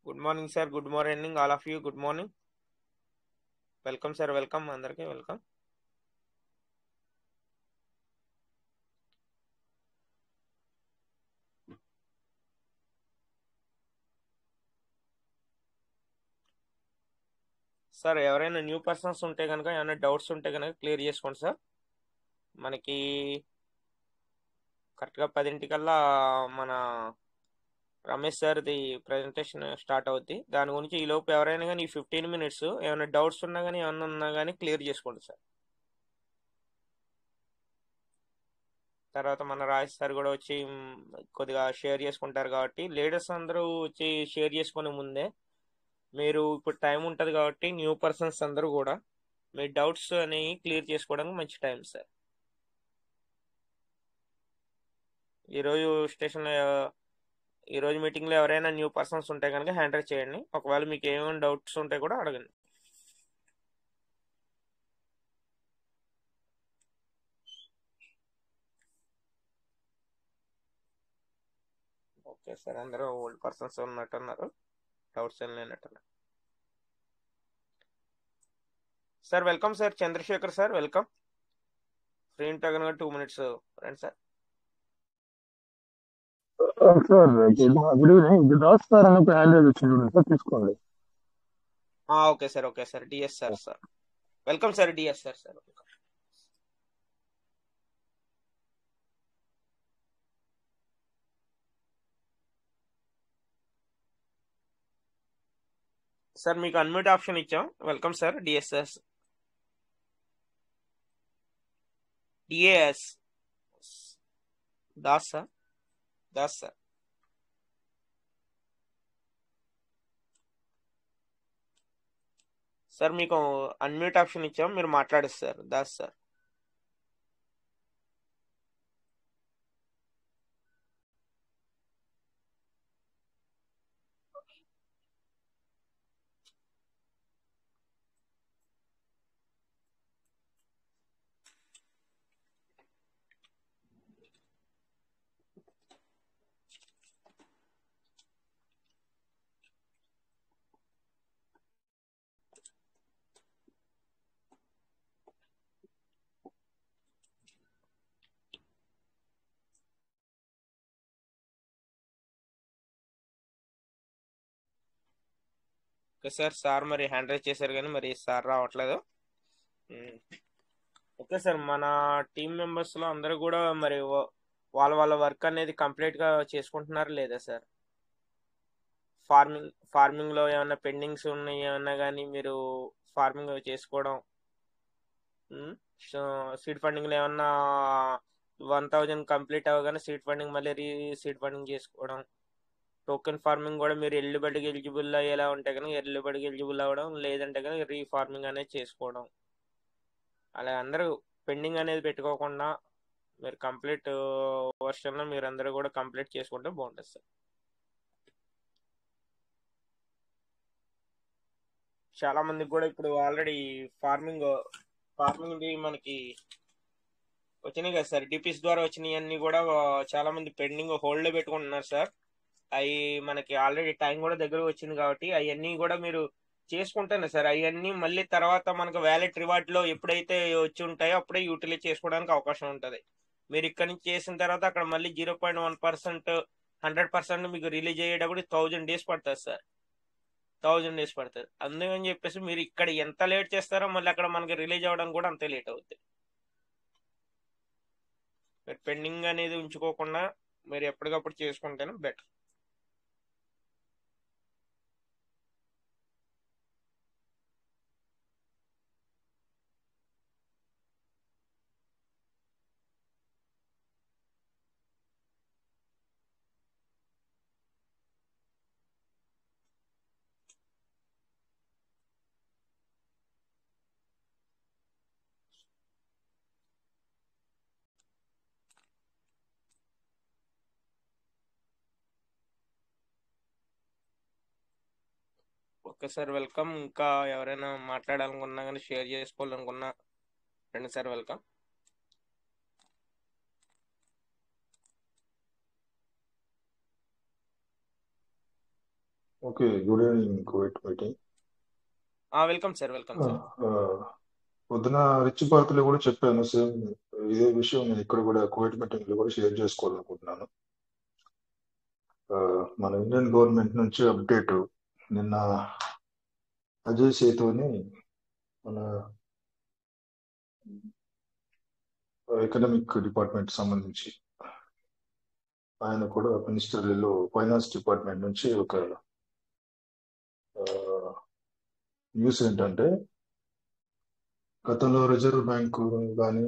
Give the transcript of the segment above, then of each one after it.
Good morning sir. Good morning all of you. Good morning. Welcome sir. Welcome అందరికీ welcome. Sir ఎవరైనా new persons ఉంటే కనుక ఏమైనా doubts ఉంటే కనుక క్లియర్ చేసుకోండి సార్. మనకి కరెక్ట్గా 10 మన రమేష్ సార్ది ప్రజెంటేషన్ స్టార్ట్ అవుద్ది. దాని గురించి ఈ లోపు ఎవరైనా కానీ ఈ 15 minutes ఏమైనా డౌట్స్ ఉన్నా కానీ ఏమైనా ఉన్నా కానీ క్లియర్ చేసుకోండి సార్. తర్వాత మన రాజేష్ సార్ కూడా వచ్చి కొద్దిగా షేర్ చేసుకుంటారు కాబట్టి లేడీస్ అందరూ వచ్చి షేర్ చేసుకునే ముందే మీరు ఇప్పుడు టైం ఉంటుంది కాబట్టి న్యూ పర్సన్స్ అందరూ కూడా మీ డౌట్స్ అనేవి క్లియర్ చేసుకోవడానికి మంచి టైం సార్. ఈరోజు స్టేషన్లో ఈరోజు మీటింగ్లో ఎవరైనా న్యూ పర్సన్స్ ఉంటే కనుక హ్యాండ్ రైజ్ చేయండి. ఒకవేళ మీకు ఏమైనా డౌట్స్ ఉంటే కూడా అడగండి. ఓకే సార్, అందరూ ఓల్డ్ పర్సన్స్ ఉన్నట్టున్నారు, డౌట్స్ ఏం లేనట్టున్నారు. Sir welcome sir. Chandrashekar sir welcome. Free ఉంటే కనుక 2 minutes రండి sir. Sir good evening. Das sir అని ఒక హ్యాండ్ రైజ్ వచ్చింది చూడండి సార్, తీసుకోండి. Okay sir. Okay sir. DS sir. Sir welcome sir. DS sir. Sir welcome. Sir మీకు అన్మ్యూట్ ఆప్షన్ ఇచ్చాం. Welcome sir. DSS DAS Das sir. Das sir. Sir మీకు unmute option ఇచ్చాం, మీరు మాట్లాడిస్తారు Das sir. Okay sir. Sir మరి హ్యాండ్ రైజ్ చేశారు కానీ మరి సార్ రావట్లేదు. ఓకే సార్, మన టీం మెంబర్స్లో అందరూ కూడా మరి వాళ్ళ వాళ్ళ వర్క్ అనేది కంప్లీట్గా చేసుకుంటున్నారు లేదా సార్? ఫార్మింగ్లో ఏమైనా పెండింగ్స్ ఉన్నాయి ఏమన్నా కానీ మీరు ఫార్మింగ్ చేసుకోవడం, సీడ్ ఫండింగ్లో ఏమన్నా 1000 కంప్లీట్ అవ్వగానే సీడ్ ఫండింగ్ మళ్ళీ సీడ్ ఫండింగ్ చేసుకోవడం, టోకెన్ ఫార్మింగ్ కూడా మీరు ఎల్లుబడికి ఎలిజిబుల్ అయ్యేలా ఉంటే కనుక ఎల్లుబడికి ఎలిజిబుల్ అవ్వడం, లేదంటే కనుక రీఫార్మింగ్ అనేది చేసుకోవడం. అలా అందరూ పెండింగ్ అనేది పెట్టుకోకుండా మీరు కంప్లీట్ వర్షన్లో మీరు అందరూ కూడా కంప్లీట్ చేసుకుంటే బాగుంటుంది సార్. చాలా మందికి కూడా ఇప్పుడు ఆల్రెడీ ఫార్మింగ్ మనకి వచ్చినాయి కదా సార్, డిపిస్ ద్వారా వచ్చినాయి అన్ని కూడా చాలా మంది పెండింగ్ హోల్డ్లో పెట్టుకుంటున్నారు సార్. అవి మనకి ఆల్రెడీ టైం కూడా దగ్గర వచ్చింది కాబట్టి అవన్నీ కూడా మీరు చేసుకుంటేనే సార్ అవన్నీ మళ్ళీ తర్వాత మనకు వ్యాలెట్ రివార్డ్లో ఎప్పుడైతే వచ్చి ఉంటాయో అప్పుడే యూటిలైజ్ చేసుకోవడానికి అవకాశం ఉంటుంది. మీరు ఇక్కడ నుంచి చేసిన తర్వాత అక్కడ మళ్ళీ 0.1% 100% మీకు రిలీజ్ అయ్యేటప్పుడు 1000 days పడుతుంది సార్. 1000 days పడుతుంది. అందుకని చెప్పేసి మీరు ఇక్కడ ఎంత లేట్ చేస్తారో మళ్ళీ అక్కడ మనకి రిలీజ్ అవ్వడం కూడా అంతే లేట్ అవుతుంది. మీరు పెండింగ్ అనేది ఉంచుకోకుండా మీరు ఎప్పటికప్పుడు చేసుకుంటేనే బెటర్. Okay sir welcome. ఇంకా ఎవరైనా మాట్లాడాలనుకున్నా కానీ షేర్ చేసుకోవాలనుకున్నా రండి sir. Welcome. Okay, good evening Covid meeting. Welcome sir, welcome sir. పొద్దున రిచ్ భారత్లో కూడా చెప్పాను సేమ్ ఇదే విషయం. నేను ఇక్కడ కూడా కోవిడ్ మీటింగ్ లో కూడా షేర్ చేసుకోవాలనుకుంటున్నాను. మన ఇండియన్ గవర్నమెంట్ నుంచి అప్డేట్ నిన్న అజయ్ సేతు అని మన ఎకనామిక్ డిపార్ట్మెంట్ సంబంధించి ఆయన కూడా మినిస్టర్లలో ఫైనాన్స్ డిపార్ట్మెంట్ నుంచి ఒక న్యూస్ ఏంటంటే, గతంలో రిజర్వ్ బ్యాంకు కానీ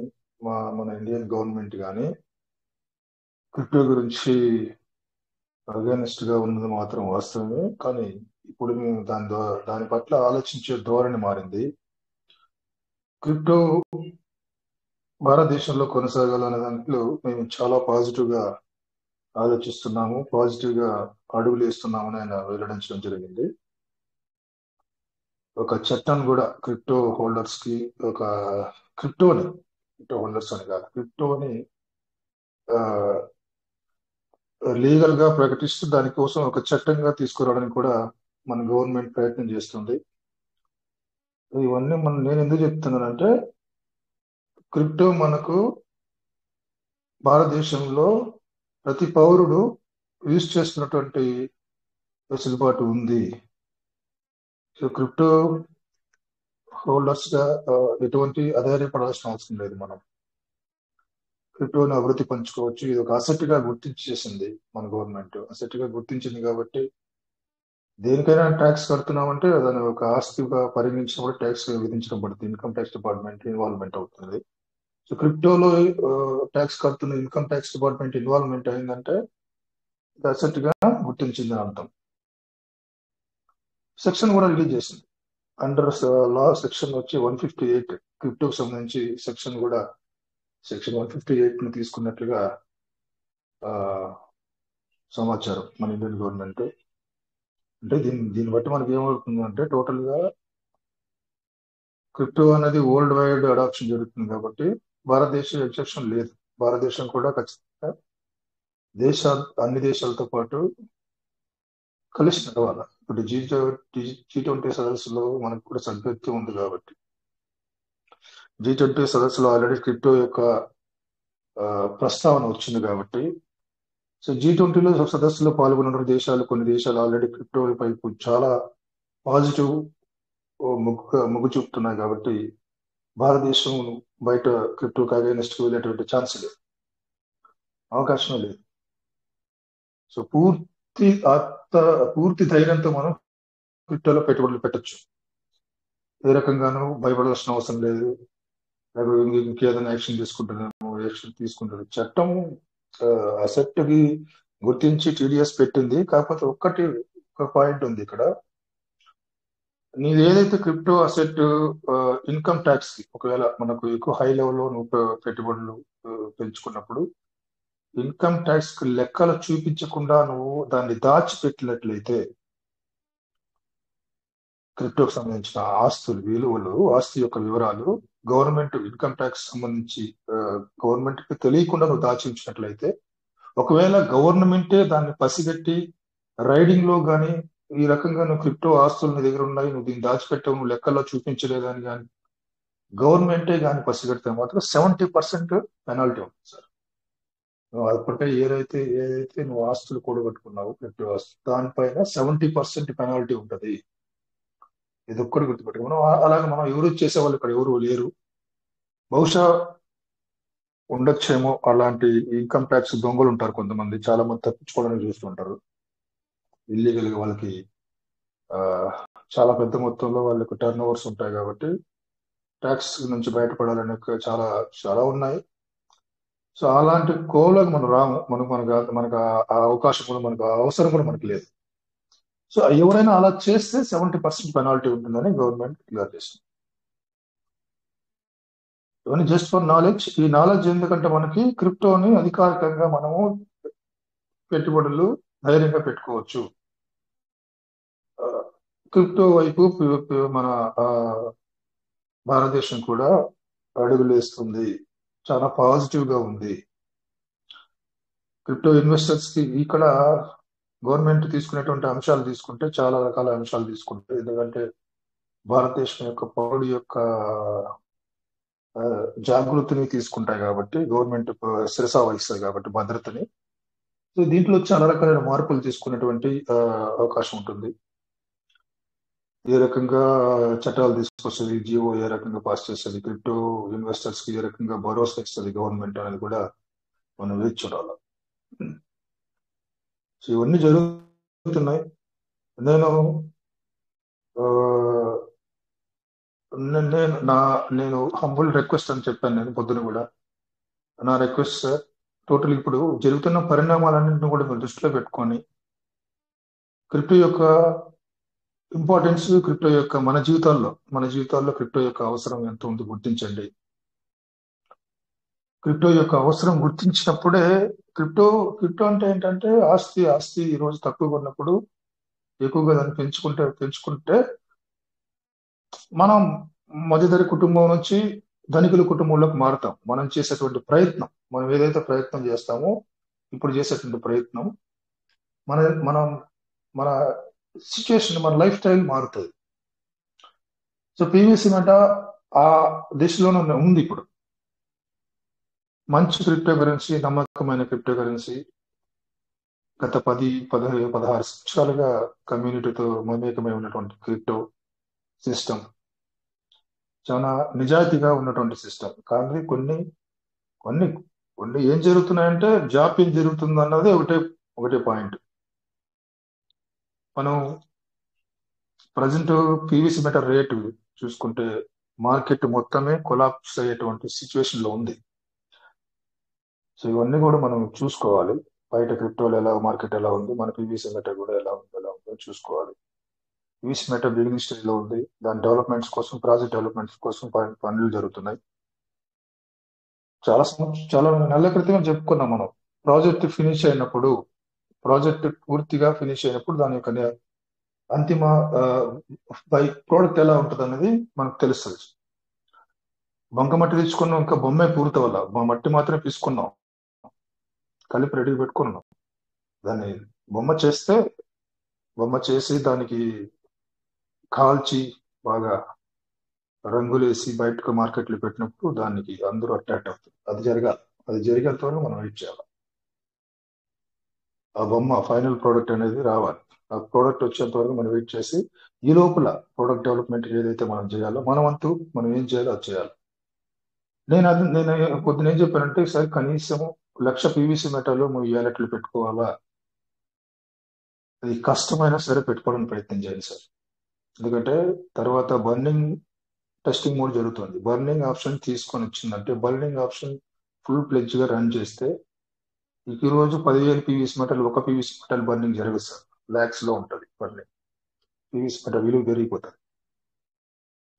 మన ఇండియన్ గవర్నమెంట్ కానీ క్రిప్టో గురించి అగేనిస్ట్ గా ఉన్నది మాత్రం వాస్తవమే. కానీ ఇప్పుడు మేము దాని పట్ల ఆలోచించే ధోరణి మారింది. క్రిప్టో భారతదేశంలో కొనసాగాలనే దాంట్లో మేము చాలా పాజిటివ్ గా ఆలోచిస్తున్నాము, పాజిటివ్ గా అడుగులు వేస్తున్నామని ఆయన వెల్లడించడం జరిగింది. ఒక చట్టం కూడా క్రిప్టో హోల్డర్స్ కి, ఒక క్రిప్టో హోల్డర్స్ అని కాదు, క్రిప్టోని లీగల్ గా ప్రకటిస్తూ దానికోసం ఒక చట్టంగా తీసుకురావడానికి కూడా మన గవర్నమెంట్ ప్రయత్నం చేస్తుంది. ఇవన్నీ నేను ఎందుకు చెప్తున్నానంటే, క్రిప్టో మనకు భారతదేశంలో ప్రతి పౌరుడు యూజ్ చేస్తున్నటువంటి వెసులుబాటు ఉంది. సో క్రిప్టో హోల్డర్స్ గా ఎటువంటి అధైర్యపడాల్సిన అవసరం లేదు. మనం క్రిప్టోని అభివృద్ధి పంచుకోవచ్చు. ఇది ఒక అసెట్ గా గుర్తించేసింది మన గవర్నమెంట్. అసెట్ గా గుర్తించింది కాబట్టి దేనికైనా ట్యాక్స్ కడుతున్నామంటే దాని ఒక ఆస్తిగా పరిగణించినప్పుడు ట్యాక్స్ విధించడం పడుతుంది. ఇన్కమ్ ట్యాక్స్ డిపార్ట్మెంట్ ఇన్వాల్వ్మెంట్ అవుతుంది. సో క్రిప్టోలో ట్యాక్స్ కడుతున్న ఇన్కమ్ ట్యాక్స్ డిపార్ట్మెంట్ ఇన్వాల్వ్మెంట్ అయిందంటే అసెట్ గా గుర్తించింది అని అర్థం. సెక్షన్ కూడా రిలీజ్ చేసింది. అండర్ లా సెక్షన్ వచ్చి 158 క్రిప్టోకి సంబంధించి సెక్షన్ కూడా సెక్షన్ 158 ని తీసుకున్నట్లుగా సమాచారం మన ఇండియన్ గవర్నమెంట్. అంటే దీన్ని బట్టి మనకి ఏమవుతుందంటే, టోటల్ గా క్రిప్టో అనేది వరల్డ్ వైడ్ అడాప్షన్ జరుగుతుంది కాబట్టి భారతదేశం ఎక్సెప్షన్ లేదు. భారతదేశం కూడా ఖచ్చితంగా అన్ని దేశాలతో పాటు కలిసి నడవాలి. ఇప్పుడు G20 సదస్సులో మనకు కూడా సభ్యత్వం ఉంది కాబట్టి G20 సదస్సులో ఆల్రెడీ క్రిప్టో యొక్క ప్రస్తావన వచ్చింది కాబట్టి, సో G20లో సదస్సులో పాల్గొన్న దేశాలు, కొన్ని దేశాలు ఆల్రెడీ క్రిప్టో వైపు చాలా పాజిటివ్ మొగ్గు చూపుతున్నాయి కాబట్టి భారతదేశం బయట క్రిప్టోకి అగైనెస్ట్ వెళ్ళేటువంటి ఛాన్స్ లేదు, అవకాశం లేదు. సో పూర్తి ధైర్యంతో మనం క్రిప్టోలో పెట్టుబడులు పెట్టచ్చు. ఏ రకంగానూ భయపడాల్సిన అవసరం లేదు. లేకపోతే ఇంకేదైనా యాక్షన్ తీసుకుంటారు. చట్టం అసెట్ కి గుర్తించి టీడీఎస్ పెట్టింది. కాకపోతే ఒక పాయింట్ ఉంది ఇక్కడ. నీది ఏదైతే క్రిప్టో అసెట్ ఇన్కమ్ ట్యాక్స్ కి ఒకవేళ మనకు ఎక్కువ హై లెవెల్లో నువ్వు పెట్టుబడులు పెంచుకున్నప్పుడు ఇన్కమ్ ట్యాక్స్ కి లెక్కలు చూపించకుండా నువ్వు దాన్ని దాచిపెట్టినట్లయితే, క్రిప్టోకి సంబంధించిన విలువలు, ఆస్తి యొక్క వివరాలు గవర్నమెంట్ ఇన్కమ్ ట్యాక్స్ సంబంధించి గవర్నమెంట్ కి తెలియకుండా నువ్వు దాచి ఉంచినట్లయితే, ఒకవేళ గవర్నమెంటే దాన్ని పసిగట్టి రైడింగ్ లో గానీ ఈ రకంగా నువ్వు క్రిప్టో ఆస్తులు నీ దగ్గర ఉన్నాయి, నువ్వు దీన్ని దాచిపెట్టావు, నువ్వు లెక్కల్లో చూపించలేదని కానీ గవర్నమెంటే కానీ పసిగడితే మాత్రం 70% పెనాల్టీ ఉంటుంది సార్. నువ్వు అప్పటికే ఏదైతే నువ్వు ఆస్తులు కూడగట్టుకున్నావు క్రిప్టో ఆస్తులు, దానిపైన 70% పెనాల్టీ ఉంటుంది. ఇది ఒక్కటి గుర్తుపెట్టుకో. అలాగే మనం ఎవరు చేసేవాళ్ళు ఇక్కడ ఎవరు లేరు. బహుశా ఉండొచ్చేమో అలాంటి ఇన్కమ్ ట్యాక్స్ దొంగలు ఉంటారు కొంతమంది, చాలా మంది తప్పించుకోవడానికి చూస్తుంటారు. ఇల్లీగల్ గా వాళ్ళకి చాలా పెద్ద మొత్తంలో వాళ్ళకి టర్న్ ఓవర్స్ ఉంటాయి కాబట్టి ట్యాక్స్ నుంచి బయటపడాలని చాలా చాలా ఉన్నాయి. సో అలాంటి కోవలోకి మనం రాము. మనకు ఆ అవకాశం కూడా, మనకు ఆ అవసరం కూడా మనకు లేదు. సో ఎవరైనా అలా చేస్తే 70% పెనాల్టీ ఉంటుందని గవర్నమెంట్ క్లియర్ చేసింది. ఇవన్నీ జస్ట్ ఫర్ నాలెడ్జ్. ఈ నాలెడ్జ్ ఎందుకంటే మనకి క్రిప్టోని అధికారికంగా మనము పెట్టుబడులు ధైర్యంగా పెట్టుకోవచ్చు. క్రిప్టో వైపు మన భారతదేశం కూడా అడుగులు వేస్తుంది, చాలా పాజిటివ్ గా ఉంది. క్రిప్టో ఇన్వెస్టర్స్ కి ఇక్కడ గవర్నమెంట్ తీసుకునేటువంటి అంశాలు తీసుకుంటే చాలా రకాల అంశాలు తీసుకుంటాయి. ఎందుకంటే భారతదేశం యొక్క పౌరుడి యొక్క ఆ, జాగృతిని తీసుకుంటాయి కాబట్టి గవర్నమెంట్ శిరసా వహిస్తుంది కాబట్టి భద్రతని. సో దీంట్లో చాలా రకాలైన మార్పులు తీసుకునేటువంటి అవకాశం ఉంటుంది. ఏ రకంగా చట్టాలు తీసుకొస్తుంది, జియో ఏ రకంగా పాస్ చేస్తుంది, క్రిప్టో ఇన్వెస్టర్స్ కి ఏ రకంగా భరోసా ఇస్తుంది గవర్నమెంట్ అనేది కూడా మనం వేచి చూడాలి. సో ఇవన్నీ జరుగుతున్నాయి. నేను ఆ, నేను హంబుల్ రిక్వెస్ట్ అని చెప్పాను నేను పొద్దున కూడా. నా రిక్వెస్ట్ సార్, టోటల్ ఇప్పుడు జరుగుతున్న పరిణామాలన్నింటినీ కూడా మీరు దృష్టిలో పెట్టుకొని క్రిప్టో యొక్క ఇంపార్టెన్స్, క్రిప్టో యొక్క మన జీవితాల్లో క్రిప్టో యొక్క అవసరం ఎంత ఉంది గుర్తించండి. క్రిప్టో యొక్క అవసరం గుర్తించినప్పుడే క్రిప్టో అంటే ఏంటంటే ఆస్తి ఈ రోజు తక్కువగా ఉన్నప్పుడు ఎక్కువగా దాన్ని పెంచుకుంటే మనం మధ్యతరగతి కుటుంబం నుంచి ధనికుల కుటుంబంలోకి మారుతాం. మనం చేసేటువంటి ప్రయత్నం, మనం ఏదైతే ప్రయత్నం చేస్తామో ఇప్పుడు చేసేటువంటి ప్రయత్నం మనం మన సిచ్యుయేషన్, మన లైఫ్ స్టైల్ మారుతుంది. సో పీవీసీ మెట ఆ దిశలోనే ఉంది. ఇప్పుడు మంచి క్రిప్టో కరెన్సీ, నమ్మకమైన క్రిప్టో కరెన్సీ, గత 16 సంవత్సరాలుగా కమ్యూనిటీతో మమేకమై ఉన్నటువంటి క్రిప్టో సిస్టమ్ చాలా నిజాయితీగా ఉన్నటువంటి సిస్టమ్. కానీ కొన్ని ఏం జరుగుతున్నాయంటే జాప్యం జరుగుతుంది అన్నది ఒకటే పాయింట్. మనం ప్రజెంట్ పీవీసీ మెటల్ రేటు చూసుకుంటే మార్కెట్ మొత్తమే కొలాప్స్ అయ్యేటువంటి సిచ్యువేషన్ లో ఉంది. సో ఇవన్నీ కూడా మనం చూసుకోవాలి. బయట క్రిప్టోలు మార్కెట్ ఎలా ఉంది, మన పీవీసీ మెటల్ కూడా ఎలా ఉందో చూసుకోవాలి. పీవీసీ మెటల్ బిగినింగ్ స్టేజ్ లో ఉంది. దాని డెవలప్మెంట్స్ కోసం, ప్రాజెక్ట్ డెవలప్మెంట్స్ కోసం పనులు జరుగుతున్నాయి. చాలా నెలల క్రితమే చెప్పుకున్నాం మనం. ప్రాజెక్ట్ పూర్తిగా ఫినిష్ అయినప్పుడు దాని యొక్క అంతిమ ప్రోడక్ట్ ఎలా ఉంటుంది అనేది మనకు తెలుస్తుంది. బంకమట్టి తెచ్చుకున్నాం, ఇంకా బొమ్మే పూర్తవల్ల మట్టి మాత్రమే తీసుకున్నాం, కలిపి రెడీ పెట్టుకున్నాం. దాన్ని బొమ్మ చేసి దానికి కాల్చి బాగా రంగులేసి బయటకు మార్కెట్లో పెట్టినప్పుడు దానికి అందరూ అట్రాక్ట్ అవుతుంది. అది జరిగేంత వరకు మనం వెయిట్ చేయాలి. ఆ బొమ్మ ఫైనల్ ప్రోడక్ట్ అనేది రావాలి. ఆ ప్రోడక్ట్ వచ్చేంత వరకు మనం వెయిట్ చేసి ఈ లోపల ప్రోడక్ట్ డెవలప్మెంట్ ఏదైతే మనం చేయాలో మనం ఏం చేయాలో అది చేయాలి. నేను పొద్దున ఏం చెప్పానంటే, సార్ కనీసం 1,00,000 పీవీసీ మెటల్ వ్యాలెట్లు పెట్టుకోవాలా, అది కష్టమైనా సరే పెట్టుకోవడానికి ప్రయత్నం చేయండి సార్. ఎందుకంటే తర్వాత బర్నింగ్ టెస్టింగ్ మోడ్ జరుగుతుంది. బర్నింగ్ ఆప్షన్ తీసుకొని వచ్చిందంటే, బర్నింగ్ ఆప్షన్ ఫుల్ ప్లెడ్జ్ గా రన్ చేస్తే ఈ రోజు 10,000 పీవీసీ మెటల్, ఒక పీవీసీ మెటల్ బర్నింగ్ జరగదు సార్. లాక్స్ లో ఉంటుంది బర్నింగ్. పీవీసీ మెటల్ విలువ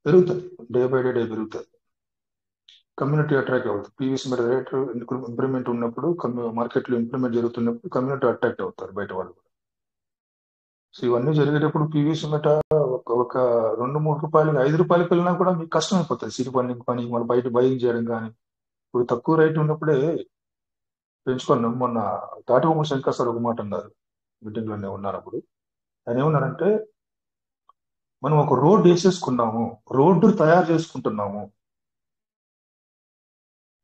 పెరుగుతుంది, డే బై డే పెరుగుతుంది. కమ్యూనిటీ అట్రాక్ట్ అవుతుంది. పీవీసీ మెటల్ రేట్ ఇంప్రూవ్మెంట్ ఉన్నప్పుడు, మార్కెట్ లో ఇంప్రూవ్మెంట్ జరుగుతున్నప్పుడు కమ్యూనిటీ అట్రాక్ట్ అవుతారు బయట వాళ్ళు. సో ఇవన్నీ జరిగేటప్పుడు పీవీసీ మెటల్ ఒక 2-3 రూపాయలకి, 5 రూపాయలకి వెళ్ళినా కూడా మీకు కష్టం అయిపోతుంది. సిరి బర్నింగ్ పని మన బయట బయింగ్ చేయడం కానీ. ఇప్పుడు తక్కువ రేట్ ఉన్నప్పుడే పెంచుకున్నాం. మొన్న తాటిబొమ్మ శంకర్ సార్ ఒక మాట అన్నారు, మీటింగ్ లోనే ఉన్నప్పుడు. ఆయన ఏమన్నారంటే, మనం ఒక రోడ్డు వేసేసుకున్నాము, రోడ్డు తయారు చేసుకుంటున్నాము.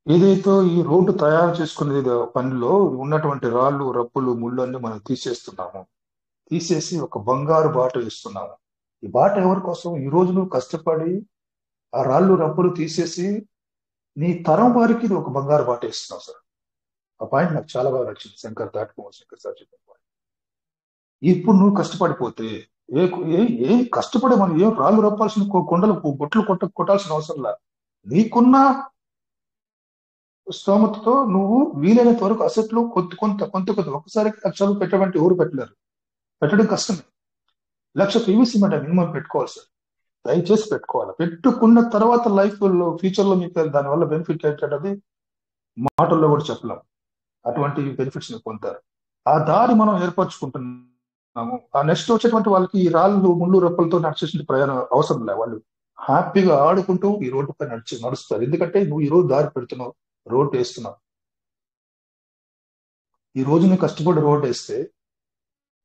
ఏదైతే ఈ రోడ్డు తయారు చేసుకునే పనిలో ఉన్నటువంటి రాళ్ళు, రప్పులు, ముళ్ళు అన్ని మనం తీసేసి ఒక బంగారు బాట వేస్తున్నాము. ఈ బాట ఎవరి కోసం? ఈ రోజు నువ్వు కష్టపడి ఆ రాళ్ళు, రప్పులు తీసేసి నీ తరం వారికి ఇది ఒక బంగారు బాట వేస్తున్నావు సార్. ఆ పాయింట్ నాకు చాలా బాగా నచ్చింది, తాటిబొమ్మ శంకర్ సార్ చెప్పిన పాయింట్. ఇప్పుడు నువ్వు కష్టపడిపోతే ఏం కష్టపడే మనం ఏం రాళ్ళు రప్పాల్సిన, కొండలు బొట్లు కొట్టాల్సిన అవసరంలా. నీకున్న స్తోమతతో నువ్వు వీలైనంత వరకు అసెట్లు కొంత ఒకసారి 1,00,000 పెట్టమంటే ఎవరు పెట్టలేరు. పెట్టడం కష్టమే. 1,00,000 పీవీసీ మెటల్ మినిమం పెట్టుకోవాలి సార్. దయచేసి పెట్టుకోవాలి. పెట్టుకున్న తర్వాత లైఫ్ లో ఫ్యూచర్ లో మీకు దానివల్ల బెనిఫిట్ ఏంటంటే మాటల్లో కూడా చెప్పలేం. అటువంటి బెనిఫిట్స్ మీరు పొందుతారు. ఆ దారి మనం ఏర్పరచుకుంటున్నాము. ఆ నెక్స్ట్ వచ్చేటువంటి వాళ్ళకి ఈ రాళ్ళు, ముళ్ళు, రప్పలతో నడిచేసిన ప్రయాణం అవసరం లేదు. వాళ్ళు హ్యాపీగా ఆడుకుంటూ ఈ రోడ్డు పై నడుస్తారు. ఎందుకంటే నువ్వు ఈ రోజు దారి పెడుతున్నావు, రోడ్డు వేస్తున్నావు. ఈ రోజు నువ్వు కష్టపడి రోడ్డు వేస్తే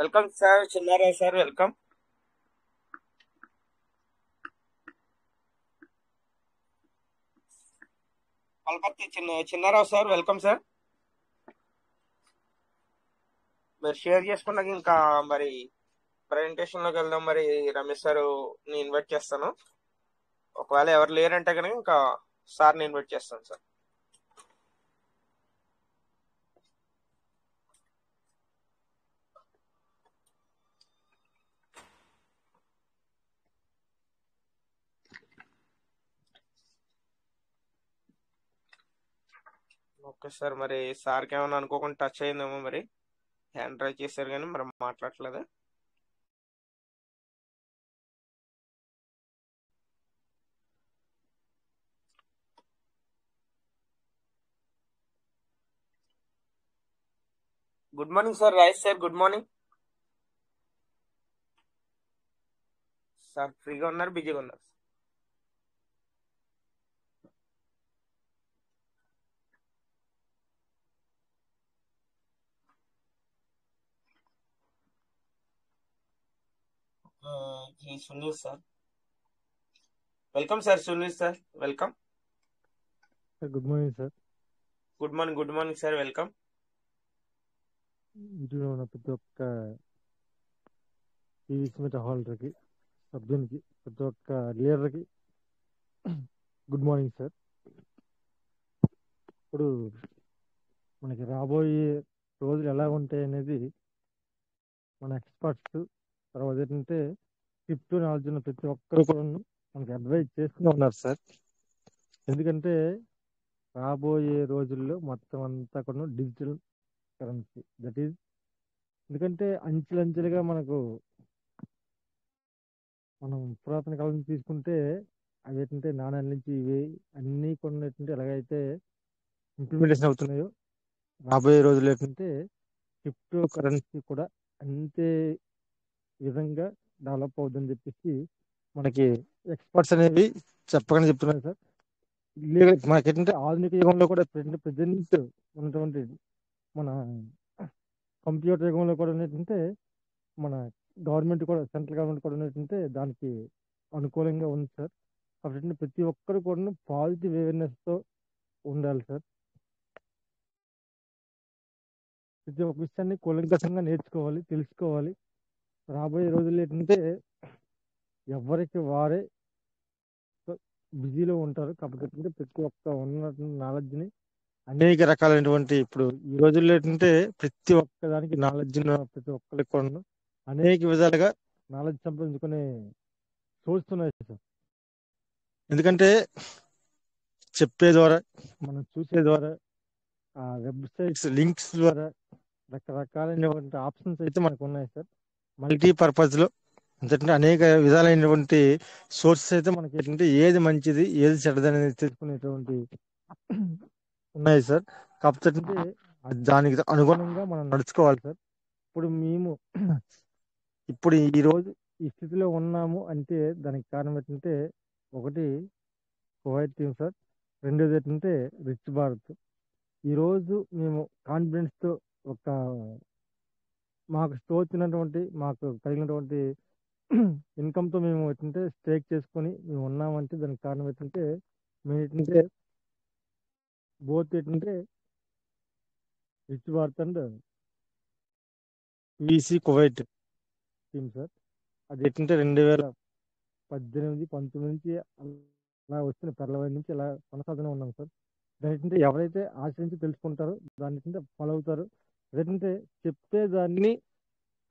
welcome sir, Chinnarao sir, welcome. Palaparthi Chinnarao sir, welcome sir. మీరు షేర్ చేసుకున్నాక ఇంకా మరి ప్రెజెంటేషన్ లోకి వెళ్దాం. మరి రమేష్ సార్ ని ఇన్వైట్ చేస్తాను. ఒకవేళ ఎవరు లేరంటే కనుక ఇంకా సార్ని ఇన్వైట్ చేస్తాను సార్. ఓకే సార్, మరి సార్కి ఏమైనా అనుకోకుండా టచ్ అయిందేమో, మరి హ్యాండ్ రైజ్ చేశారు కానీ మరి మాట్లాడట్లేదు. Good morning sir, Rajesh sir, good morning sir. ఫ్రీగా ఉన్నారు, బిజీగా ఉన్నారు? Sunil sir, welcome sir. Sunil sir, welcome. Good morning sir. Good morning, good morning sir, welcome. ఇంటిలో ఉన్న ప్రతి ఒక్క టీవీ స్మిత హాల్కి సభ్యునికి ప్రతి ఒక్క లీడర్కి గుడ్ మార్నింగ్ సార్. ఇప్పుడు మనకి రాబోయే రోజులు ఎలా ఉంటాయి అనేది మన ఎక్స్పర్ట్స్, తర్వాత ఏంటంటే క్రిప్టో నాలెడ్జ్ ఉన్న ప్రతి ఒక్కరు కూడా మనకి అడ్వైజ్ చేస్తూనే ఉన్నారు సార్. ఎందుకంటే రాబోయే రోజుల్లో మొత్తం అంతా కూడా డిజిటల్ కరెన్సీ, దట్ ఈజ్ ఎందుకంటే అంచెలంచెలుగా మనం పురాతన కాలం నుంచి తీసుకుంటే అవి ఏంటంటే నాణ్యాల నుంచి ఇవి అన్నీ కొన్ని ఏంటంటే ఎలాగైతే ఇంప్లిమెంటేషన్ అవుతున్నాయో రాబోయే రోజులు ఏంటంటే క్రిప్టో కరెన్సీ కూడా అంతే విధంగా డెవలప్ అవుతుందని చెప్పేసి మనకి ఎక్స్పర్ట్స్ అనేవి చెప్పగానే చెప్తున్నారు సార్. మనకేంటంటే ఆధునిక యుగంలో కూడా ప్రజెంట్ ఉన్నటువంటి మన కంప్యూటర్ యుగంలో కూడా ఏంటంటే మన గవర్నమెంట్ కూడా, సెంట్రల్ గవర్నమెంట్ కూడా ఏంటంటే దానికి అనుకూలంగా ఉంది సార్. కాబట్టి ప్రతి ఒక్కరు కూడా పాజిటివ్ అవేర్నెస్తో ఉండాలి సార్. ప్రతి ఒక్క విషయాన్ని కూలంకషంగా నేర్చుకోవాలి, తెలుసుకోవాలి. రాబోయే రోజుల్లో ఏంటంటే ఎవరికి వారే బిజీలో ఉంటారు. కాబట్టి ఏంటంటే ప్రతి ఒక్క ఉన్న నాలెడ్జ్ని అనేక రకాలైనటువంటి ఇప్పుడు ఈ రోజుల్లో ఏంటంటే ప్రతి ఒక్క దానికి నాలెడ్జ్ ప్రతి ఒక్కరికి కూడా అనేక విధాలుగా నాలెడ్జ్ సంపాదించుకునే సోర్స్ ఉన్నాయి సార్. ఎందుకంటే చెప్పే ద్వారా, మనం చూసే ద్వారా, ఆ వెబ్సైట్స్ లింక్స్ ద్వారా రకరకాలైనటువంటి ఆప్షన్స్ అయితే మనకు ఉన్నాయి సార్. మల్టీపర్పస్లో ఎందుకంటే అనేక విధాలైనటువంటి సోర్సెస్ అయితే మనకి ఏంటంటే ఏది మంచిది ఏది చెడ్డది అనేది తెలుసుకునేటువంటి ఉన్నాయి సార్. కాకపోతే దానికి అనుగుణంగా మనం నడుచుకోవాలి సార్. ఇప్పుడు మేము ఇప్పుడు ఈరోజు ఈ స్థితిలో ఉన్నాము అంటే దానికి కారణం ఏంటంటే ఒకటి కువైట్ టీం సార్, రెండోది ఏంటంటే రిచ్ భారత్. ఈరోజు మేము కాన్ఫిడెన్స్తో ఒక మాకు తోచినటువంటి మాకు కలిగినటువంటి ఇన్కమ్తో మేము ఏంటంటే స్టేక్ చేసుకొని మేము ఉన్నామంటే దానికి కారణం ఏంటంటే మేము ఏంటంటే బోత్ ఏంటంటే rich Bharat and VC Kuwait team sir. అది ఏంటంటే 2018, 19 నుంచి అలా వచ్చిన పెరలవై నుంచి ఇలా కొనసాగుతూనే ఉన్నాం సార్. దాని ఏంటంటే ఎవరైతే ఆచరించి తెలుసుకుంటారో దాన్ని ఏంటంటే ఫాలో అవుతారు. అదేంటంటే చెప్తే దాన్ని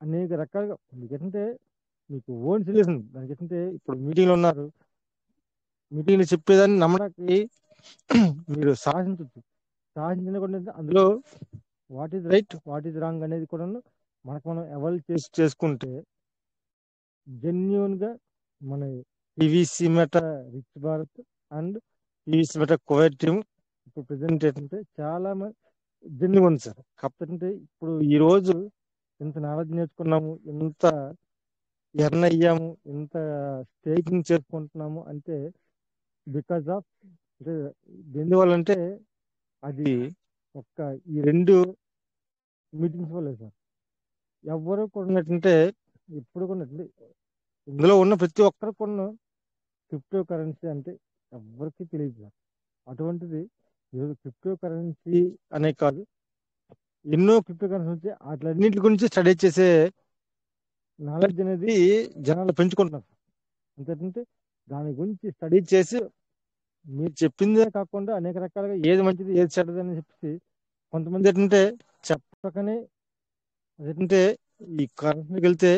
అనేక రకాలుగా ఎందుకంటే మీకు ఓన్ సొల్యూషన్ దానికి ఏంటంటే ఇప్పుడు మీటింగ్లో ఉన్నారు, మీటింగ్లో చెప్పేదాన్ని నమ్మడానికి మీరు సాధించవచ్చు. సాధించిన కూడా అందులో what is right, what is wrong అనేది కూడా మనం ఎవాల్వ్ చేసుకుంటే జెన్యున్గా మన PVC meta rich Bharat and PVC meta Kuwait team ఇప్పుడు ప్రజెంట్ ఏంటంటే చాలా జెన్యున్ ఉంది సార్. కాకపోతే ఇప్పుడు ఈ రోజు ఎంత నాలెడ్జ్ నేర్చుకున్నాము, ఎంత ఎర్న్ అయ్యాము, ఎంత స్టేకింగ్ చేసుకుంటున్నాము అంటే బికాజ్ ఆఫ్ అంటే ఎందువల్ల అంటే అది ఒక్క ఈ 2 మీటింగ్స్ వల్లే సార్. ఎవరు కొన్నట్టుంటే ఇప్పుడు కొన్నట్టు ఇందులో ఉన్న ప్రతి ఒక్కరు కొన్న క్రిప్టో కరెన్సీ అంటే ఎవరికి తెలియదు సార్. అటువంటిది ఈరోజు క్రిప్టో కరెన్సీ అనే కాదు, ఎన్నో క్రిప్టో కరెన్సీ వచ్చి వాటిలన్నింటి గురించి స్టడీ చేసే నాలెడ్జ్ అనేది జనాలు పెంచుకుంటున్నారు సార్. అంతేంటంటే దాని గురించి స్టడీ చేసి మీరు చెప్పిందే కాకుండా అనేక రకాలుగా ఏది మంచిది ఏది చెడ్డది అని చెప్పేసి కొంతమంది ఏంటంటే చెప్పకనే అదేంటంటే ఈ కరెన్సీకి వెళ్తే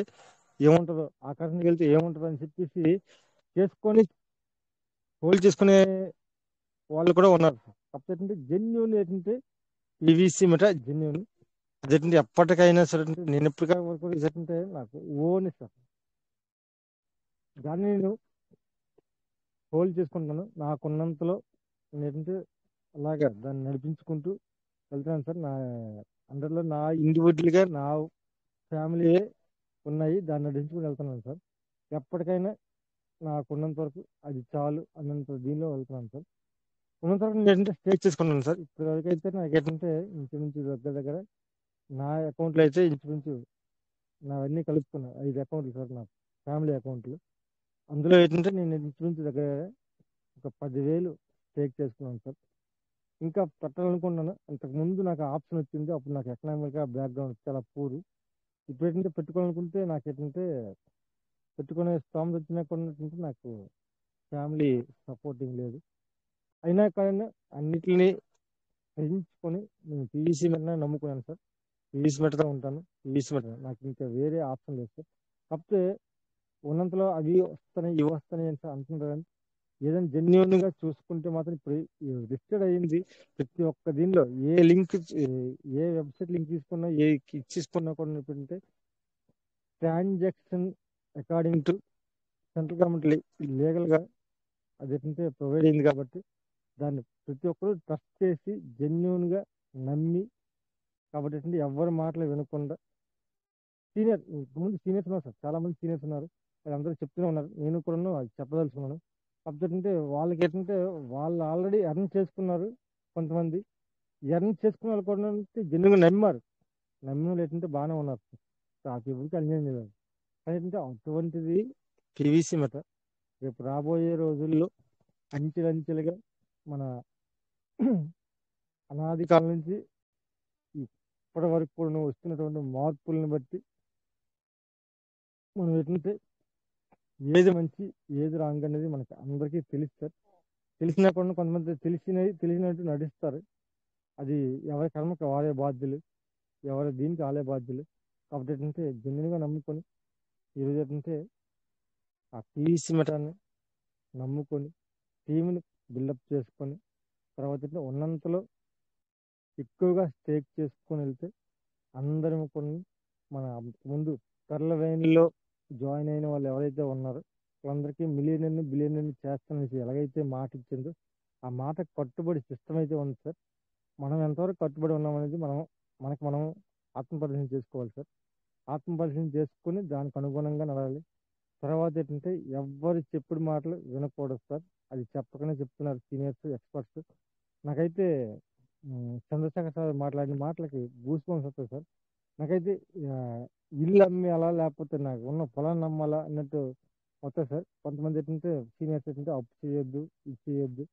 ఏముంటుందో ఆ కరెన్సీకి వెళ్తే ఏముంటుందో అని చెప్పేసి చేసుకొని హోల్డ్ చేసుకునే వాళ్ళు కూడా ఉన్నారు సార్. కాకపోతే ఏంటంటే జెన్యున్ ఏంటంటే పీవీసీ మట జెన్యున్ అదేంటంటే ఎప్పటికైనా సరే అంటే నేను ఎప్పటికైనా వరకు ఏంటంటే నాకు ఓన్ సార్ దాన్ని నేను హోల్డ్ చేసుకుంటున్నాను నాకున్నంతలో. ఏంటంటే అలాగా దాన్ని నడిపించుకుంటూ వెళ్తున్నాను సార్. నా అందరిలో నా ఇండివిజువల్గా నా ఫ్యామిలీ ఉన్నాయి, దాన్ని నడిపించుకుని వెళ్తున్నాను సార్. ఎప్పటికైనా నాకున్నంత వరకు అది చాలు అన్నంత దీనిలో వెళ్తున్నాను సార్. ఉన్నంత వరకు నేను ఏంటంటే స్టేక్ చేసుకున్నాను సార్. ఇప్పుడు వరకు అయితే నాకు ఏంటంటే ఇంచుమించు దగ్గర దగ్గర నా అకౌంట్లో అయితే ఇంచుమించు నావన్నీ కలుపుకున్నాను 5 అకౌంట్లు సార్, నా ఫ్యామిలీ అకౌంట్లు. అందులో ఏంటంటే నేను ఇంచుమించు దగ్గర ఒక 10,000 స్టేక్ చేసుకున్నాను సార్. ఇంకా పెట్టాలనుకున్నాను. అంతకుముందు నాకు ఆప్షన్ వచ్చింది, అప్పుడు నాకు ఎకనామిక్గా బ్యాక్గ్రౌండ్ చాలా పూర్. ఇప్పుడు ఏంటంటే పెట్టుకోవాలనుకుంటే నాకు ఏంటంటే పెట్టుకునే స్థామత వచ్చినా కొన్నట్టుంటే నాకు ఫ్యామిలీ సపోర్టింగ్ లేదు. అయినా కానీ అన్నిటిని పెంచుకొని నేను పీవీసీ మీద నమ్ముకున్నాను సార్. పీవీసీ మెటతో ఉంటాను, పీవీసీ మెట నాకు ఇంకా వేరే ఆప్షన్ లేదు సార్. కాకపోతే ఉన్నంతలో అవి వస్తున్నాయి ఇవి వస్తున్నాయి అని అంటున్నారు కానీ ఏదైనా జెన్యున్ గా చూసుకుంటే మాత్రం ఇప్పుడు రిజిస్టర్డ్ అయ్యింది ప్రతి ఒక్క దీనిలో ఏ లింక్ ఏ వెబ్సైట్ లింక్ తీసుకున్నా ఏ తీసుకున్నా కూడా ఏంటంటే transaction according to central government legal గా అదేంటంటే ప్రొవైడ్ అయింది కాబట్టి దాన్ని ప్రతి ఒక్కరు ట్రస్ట్ చేసి జెన్యున్ గా నమ్మి కాబట్టి ఏంటంటే ఎవరి మాటలు వినకుండా సీనియర్ ముందు సీనియర్స్ ఉన్నారు సార్, చాలా మంది సీనియర్స్ ఉన్నారు, వాళ్ళందరూ చెప్తూనే ఉన్నారు, నేను కూడా అది చెప్పదలుచుకున్నాను. కాకపోతే ఏంటంటే వాళ్ళకి ఏంటంటే వాళ్ళు ఆల్రెడీ ఎర్న్ చేసుకున్నారు. కొంతమంది ఎర్న్ చేసుకున్న వాళ్ళు కూడా జెన్యున్గా నమ్మారు, నమ్మిన వాళ్ళు ఏంటంటే బాగానే ఉన్నారు ఆ పీపుల్కి అన్యాయం చేయాలి. కానీ ఏంటంటే అటువంటిది పీవీసీ మెట రేపు రాబోయే రోజుల్లో అంచెలంచెలుగా మన అనాది కాలం నుంచి ఇప్పటి వరకు కూడా వస్తున్నటువంటి మార్పులను బట్టి మనం ఏంటంటే ఏది మంచి ఏది రాంగ్ అనేది మనకి అందరికీ తెలుస్తారు. తెలిసినా కూడా కొంతమంది తెలిసినట్టు నటిస్తారు. అది ఎవరి కర్మకి వారే బాధ్యులు, ఎవరి దీనికి వాళ్ళే బాధ్యులు. కాబట్టి ఏంటంటే జెన్యున్గా నమ్ముకొని ఈరోజు ఏంటంటే ఆ పీవీసీ మెటాన్ని నమ్ముకొని టీంని బిల్డప్ చేసుకొని తర్వాత ఏంటంటే ఉన్నంతలో ఎక్కువగా స్టేక్ చేసుకొని వెళ్తే అందరం కొన్ని మన ముందు కర్ల లైన్లో జాయిన్ అయిన వాళ్ళు ఎవరైతే ఉన్నారో వాళ్ళందరికీ మిలియనర్ని బిలియనర్ని చేస్తానని ఎలాగైతే మాట ఇచ్చిందో ఆ మాట కట్టుబడి సిస్టమ్ అయితే ఉంది సార్. మనం ఎంతవరకు కట్టుబడి ఉన్నామనేది మనం ఆత్మపరిశీలన చేసుకోవాలి సార్. ఆత్మపరిశీలన చేసుకుని దానికి అనుగుణంగా నడవాలి. తర్వాత ఏంటంటే ఎవ్వరు చెప్పుడు మాటలు వినకూడదు సార్. అది చెప్పకనే చెప్తున్నారు సీనియర్స్ ఎక్స్పర్ట్స్. నాకైతే చంద్రశేఖర్ సార్ మాట్లాడిన మాటలకి గూస్ బంప్స్ వస్తాయి సార్. నాకైతే ఆ, ఇల్లు అమ్మి అలా లేకపోతే నాకు ఉన్న పొలాన్ని అమ్మాలా అన్నట్టు వస్తాయి సార్. కొంతమంది ఏంటంటే సీనియర్స్ ఏంటంటే అప్పు చేయొద్దు ఇది చేయొద్దు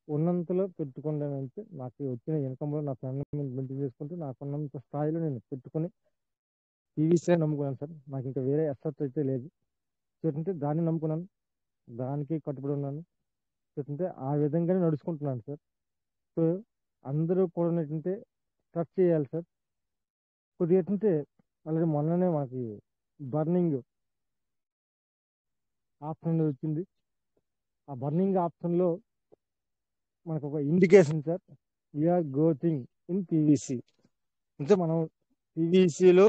ఉన్నంతలో పెట్టుకుంటానంటే నాకు వచ్చిన ఇన్కంలో నా ఫ్యామిలీ మెయింటైన్ చేసుకుంటూ నాకున్నంత స్థాయిలో నేను పెట్టుకుని పీవీసీ నమ్ముకున్నాను సార్. నాకు ఇంకా వేరే ఎఫర్ట్ అయితే లేదు. ఏంటంటే దాన్ని నమ్ముకున్నాను, దానికి కట్టుబడి ఉన్నాను. ఏంటంటే ఆ విధంగానే నడుచుకుంటున్నాను సార్. సో అందరూ కూడా ఏంటంటే ట్రస్ట్ చేయాలి సార్. కొద్దిగా ఏంటంటే ఆల్రెడీ మొన్ననే మనకి బర్నింగ్ ఆప్షన్ అనేది వచ్చింది. ఆ బర్నింగ్ ఆప్షన్లో మనకు ఒక indication sir, we're going in PVC అంటే మనం పీవీసీలో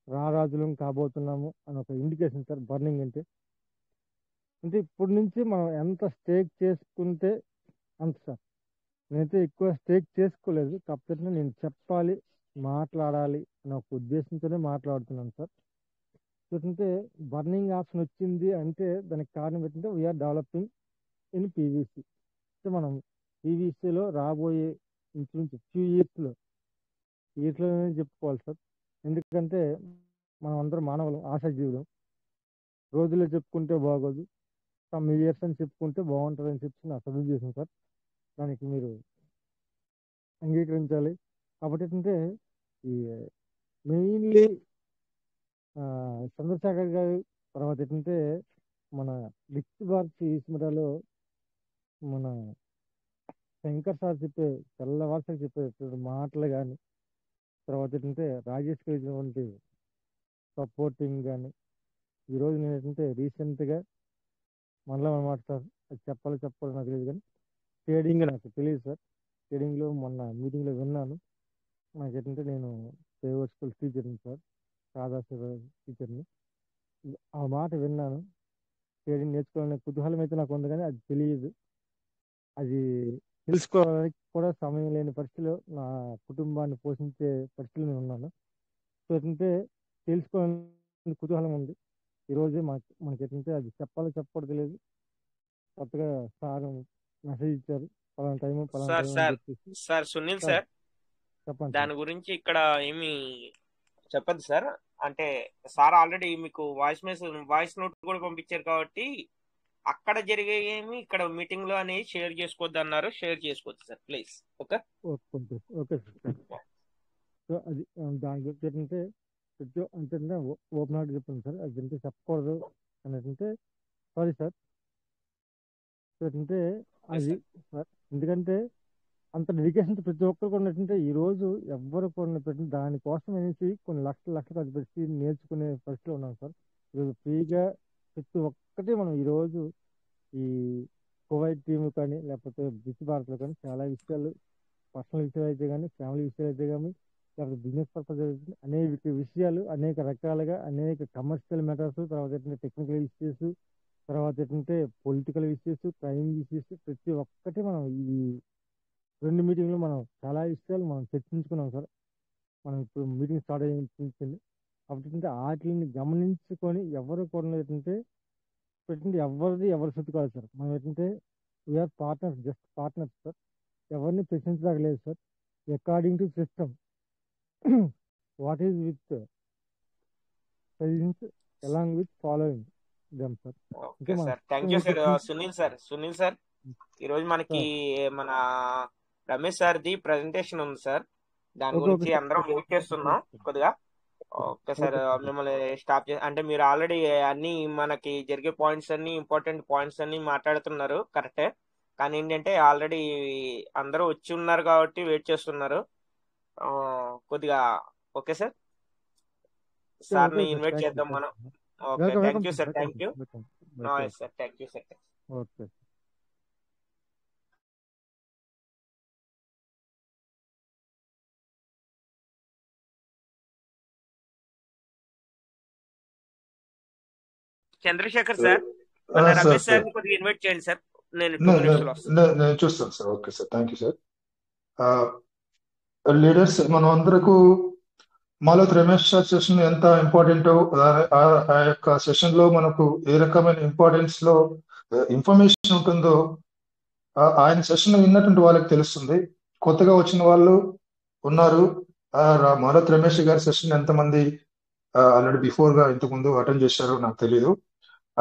రారాజులం కాబోతున్నాము అని ఒక ఇండికేషన్ సార్. బర్నింగ్ అంటే ఇప్పటి నుంచి మనం ఎంత స్టేక్ చేసుకుంటే అంత సార్. నేనైతే ఎక్కువ స్టేక్ చేసుకోలేదు, కాకపోతే నేను చెప్పాలి మాట్లాడాలి అనే ఒక ఉద్దేశంతోనే మాట్లాడుతున్నాను సార్. ఏంటంటే బర్నింగ్ ఆప్షన్ వచ్చింది అంటే దానికి కారణం ఏంటంటే వీఆర్ డెవలపింగ్ ఇన్ పీవీసీ. అంటే మనం పీవీసీలో రాబోయే ఇంచుమించు ఫ్యూ ఇయర్స్లోనే చెప్పుకోవాలి సార్. ఎందుకంటే మనం అందరం మానవులు, ఆశాజీవులు. రోజుల్లో చెప్పుకుంటే బాగోదు, సమ్ ఇయర్స్ అని చెప్పుకుంటే బాగుంటుంది అని చెప్పి నా సజెషన్ సార్. దానికి మీరు అంగీకరించాలి. కాబట్టి ఏంటంటే ఈ మెయిన్లీ చంద్రశేఖర్ గారు, తర్వాత ఏంటంటే మన లిఖిత్ భారతి సినిమాలో మన శంకర్ సార్ చెప్పే తెల్లవారుసకి చెప్పే మాటలు కానీ, తర్వాత ఏంటంటే రాజేష్ గారి ఇచ్చినటువంటి సపోర్టింగ్ కానీ, ఈరోజు నేను ఏంటంటే రీసెంట్గా మనలో మాట సార్, అది చెప్పాలి నాకు తెలియదు కానీ ట్రేడింగ్ నాకు తెలియదు సార్. ట్రేడింగ్లో మొన్న మీటింగ్లో విన్నాను. నాకు ఏంటంటే నేను ప్రైవేట్ స్కూల్ టీచర్ని సార్, సాదా టీచర్ని. ఆ మాట విన్నాను. ట్రేడింగ్ నేర్చుకోవాలనే కుతూహలం అయితే నాకు ఉంది కానీ అది తెలియదు. అది తెలుసుకోవడానికి కూడా సమయం లేని పరిస్థితిలో నా కుటుంబాన్ని పోషించే పరిస్థితిలో నేను ఉన్నాను. సో ఏంటంటే తెలుసుకోవాలని కుతూహలం ఉంది. ఈరోజు మనకి ఏంటంటే అది చెప్పకూడదు తెలియదు. కొత్తగా సార్ మెసేజ్ ఇచ్చారు, పలానా టైం పలానా సార్ టైం అని సార్ చెప్పేసి. సార్ సునీల్ సార్ సార్, చెప్పండి సార్. దాని గురించి ఇక్కడ ఏమి చెప్పదు సార్. అంటే సార్ ఆల్రెడీ మీకు వాయిస్ నోట్ కూడా పంపించారు కాబట్టి అక్కడ జరిగేమి ఇక్కడ మీటింగ్ లో అనేది షేర్ చేసుకోవద్దు అన్నారు. షేర్ చేసుకోవద్దు sir please. Okay okay sir. So అది దాని గురించి ఏంటంటే అంటే ఓపెన్ హార్ట్ చెప్పింది సార్. అది ఏంటంటే చెప్పకూడదు అని ఏంటంటే సారీ సార్. సో ఏంటంటే అది సార్, ఎందుకంటే అంత డెడికేషన్ ప్రతి ఒక్కరు కూడా ఏంటంటే ఈ రోజు ఎవ్వరు కూడా పెట్టిన దానికోసం అనేసి కొన్ని లక్షలు ఖర్చు పెట్టి నేర్చుకునే పరిస్థితిలో ఉన్నాం సార్. ఈరోజు ఫ్రీగా ప్రతి ఒక్కటి మనం ఈరోజు ఈ కువైట్ టీమ్ కానీ, లేకపోతే బిసి భారత్లో కానీ చాలా విషయాలు, పర్సనల్ విషయాలు అయితే కానీ, ఫ్యామిలీ విషయాలు అయితే కానీ, లేకపోతే బిజినెస్ పర్పస్ అనేక విషయాలు, అనేక రకాలుగా అనేక కమర్షియల్ మ్యాటర్స్, తర్వాత ఏంటంటే టెక్నికల్ ఇష్యూస్, తర్వాత ఏంటంటే పొలిటికల్ ఇష్యూస్, క్రైమ్ ఇష్యూస్, ప్రతి ఒక్కటి మనం ఈ 2 మీటింగ్లో మనం చాలా విషయాలు మనం చర్చించుకున్నాం సార్. మనం ఇప్పుడు మీటింగ్ స్టార్ట్ అయ్యింది కాబట్టి వాటిని గమనించుకొని ఎవరు కూడా ఏంటంటే ఎవరు చుట్టుకోవాలి సార్. మనం ఏంటంటే we're partners, just partners sir. ఎవరిని ప్రశ్నించలేదు sir. According to system, what is with suggestions along with following them sir. Okay sir, thank you sir. Sunil sir ఈరోజు మనకి మన రమేష్ సార్ది ప్రెజెంటేషన్ ఉంది సార్. దాని గురించి అందరం వెయిట్ చేస్తున్నాం కొద్దిగా. ఓకే సార్, మిమ్మల్ని స్టాప్ అంటే మీరు ఆల్రెడీ అన్ని మనకి జరిగే పాయింట్స్ అన్ని, ఇంపార్టెంట్ పాయింట్స్ అన్ని మాట్లాడుతున్నారు, కరెక్టే. కానీ ఏంటంటే ఆల్రెడీ అందరూ వచ్చి ఉన్నారు కాబట్టి వెయిట్ చేస్తున్నారు కొద్దిగా. ఓకే సార్, సార్ని ఇన్వైట్ చేద్దాం మనం. Okay, thank you sir. Thank you sir. Thank you sir. Okay. Chandrashekar sir, మన రమేష్ సార్ కొద్దిగా ఇన్వైట్ చేయండి సార్. నేను చూస్తాను sir. Okay sir, thank you sir. Leaders, మనం అందరకు మాలోత్ రమేష్ సార్ సెషన్ ఎంత ఇంపార్టెంటో, ఆ యొక్క సెషన్ లో మనకు ఏ రకమైన ఇంపార్టెన్స్ లో ఇన్ఫర్మేషన్ ఉంటుందో ఆయన సెషన్ విన్నటువంటి వాళ్ళకి తెలుస్తుంది. కొత్తగా వచ్చిన వాళ్ళు ఉన్నారు. మాలోత్ రమేష్ గారి సెషన్ ఎంతమంది ఆల్రెడీ బిఫోర్ గా ఇంతకుముందు అటెండ్ చేశారో నాకు తెలియదు.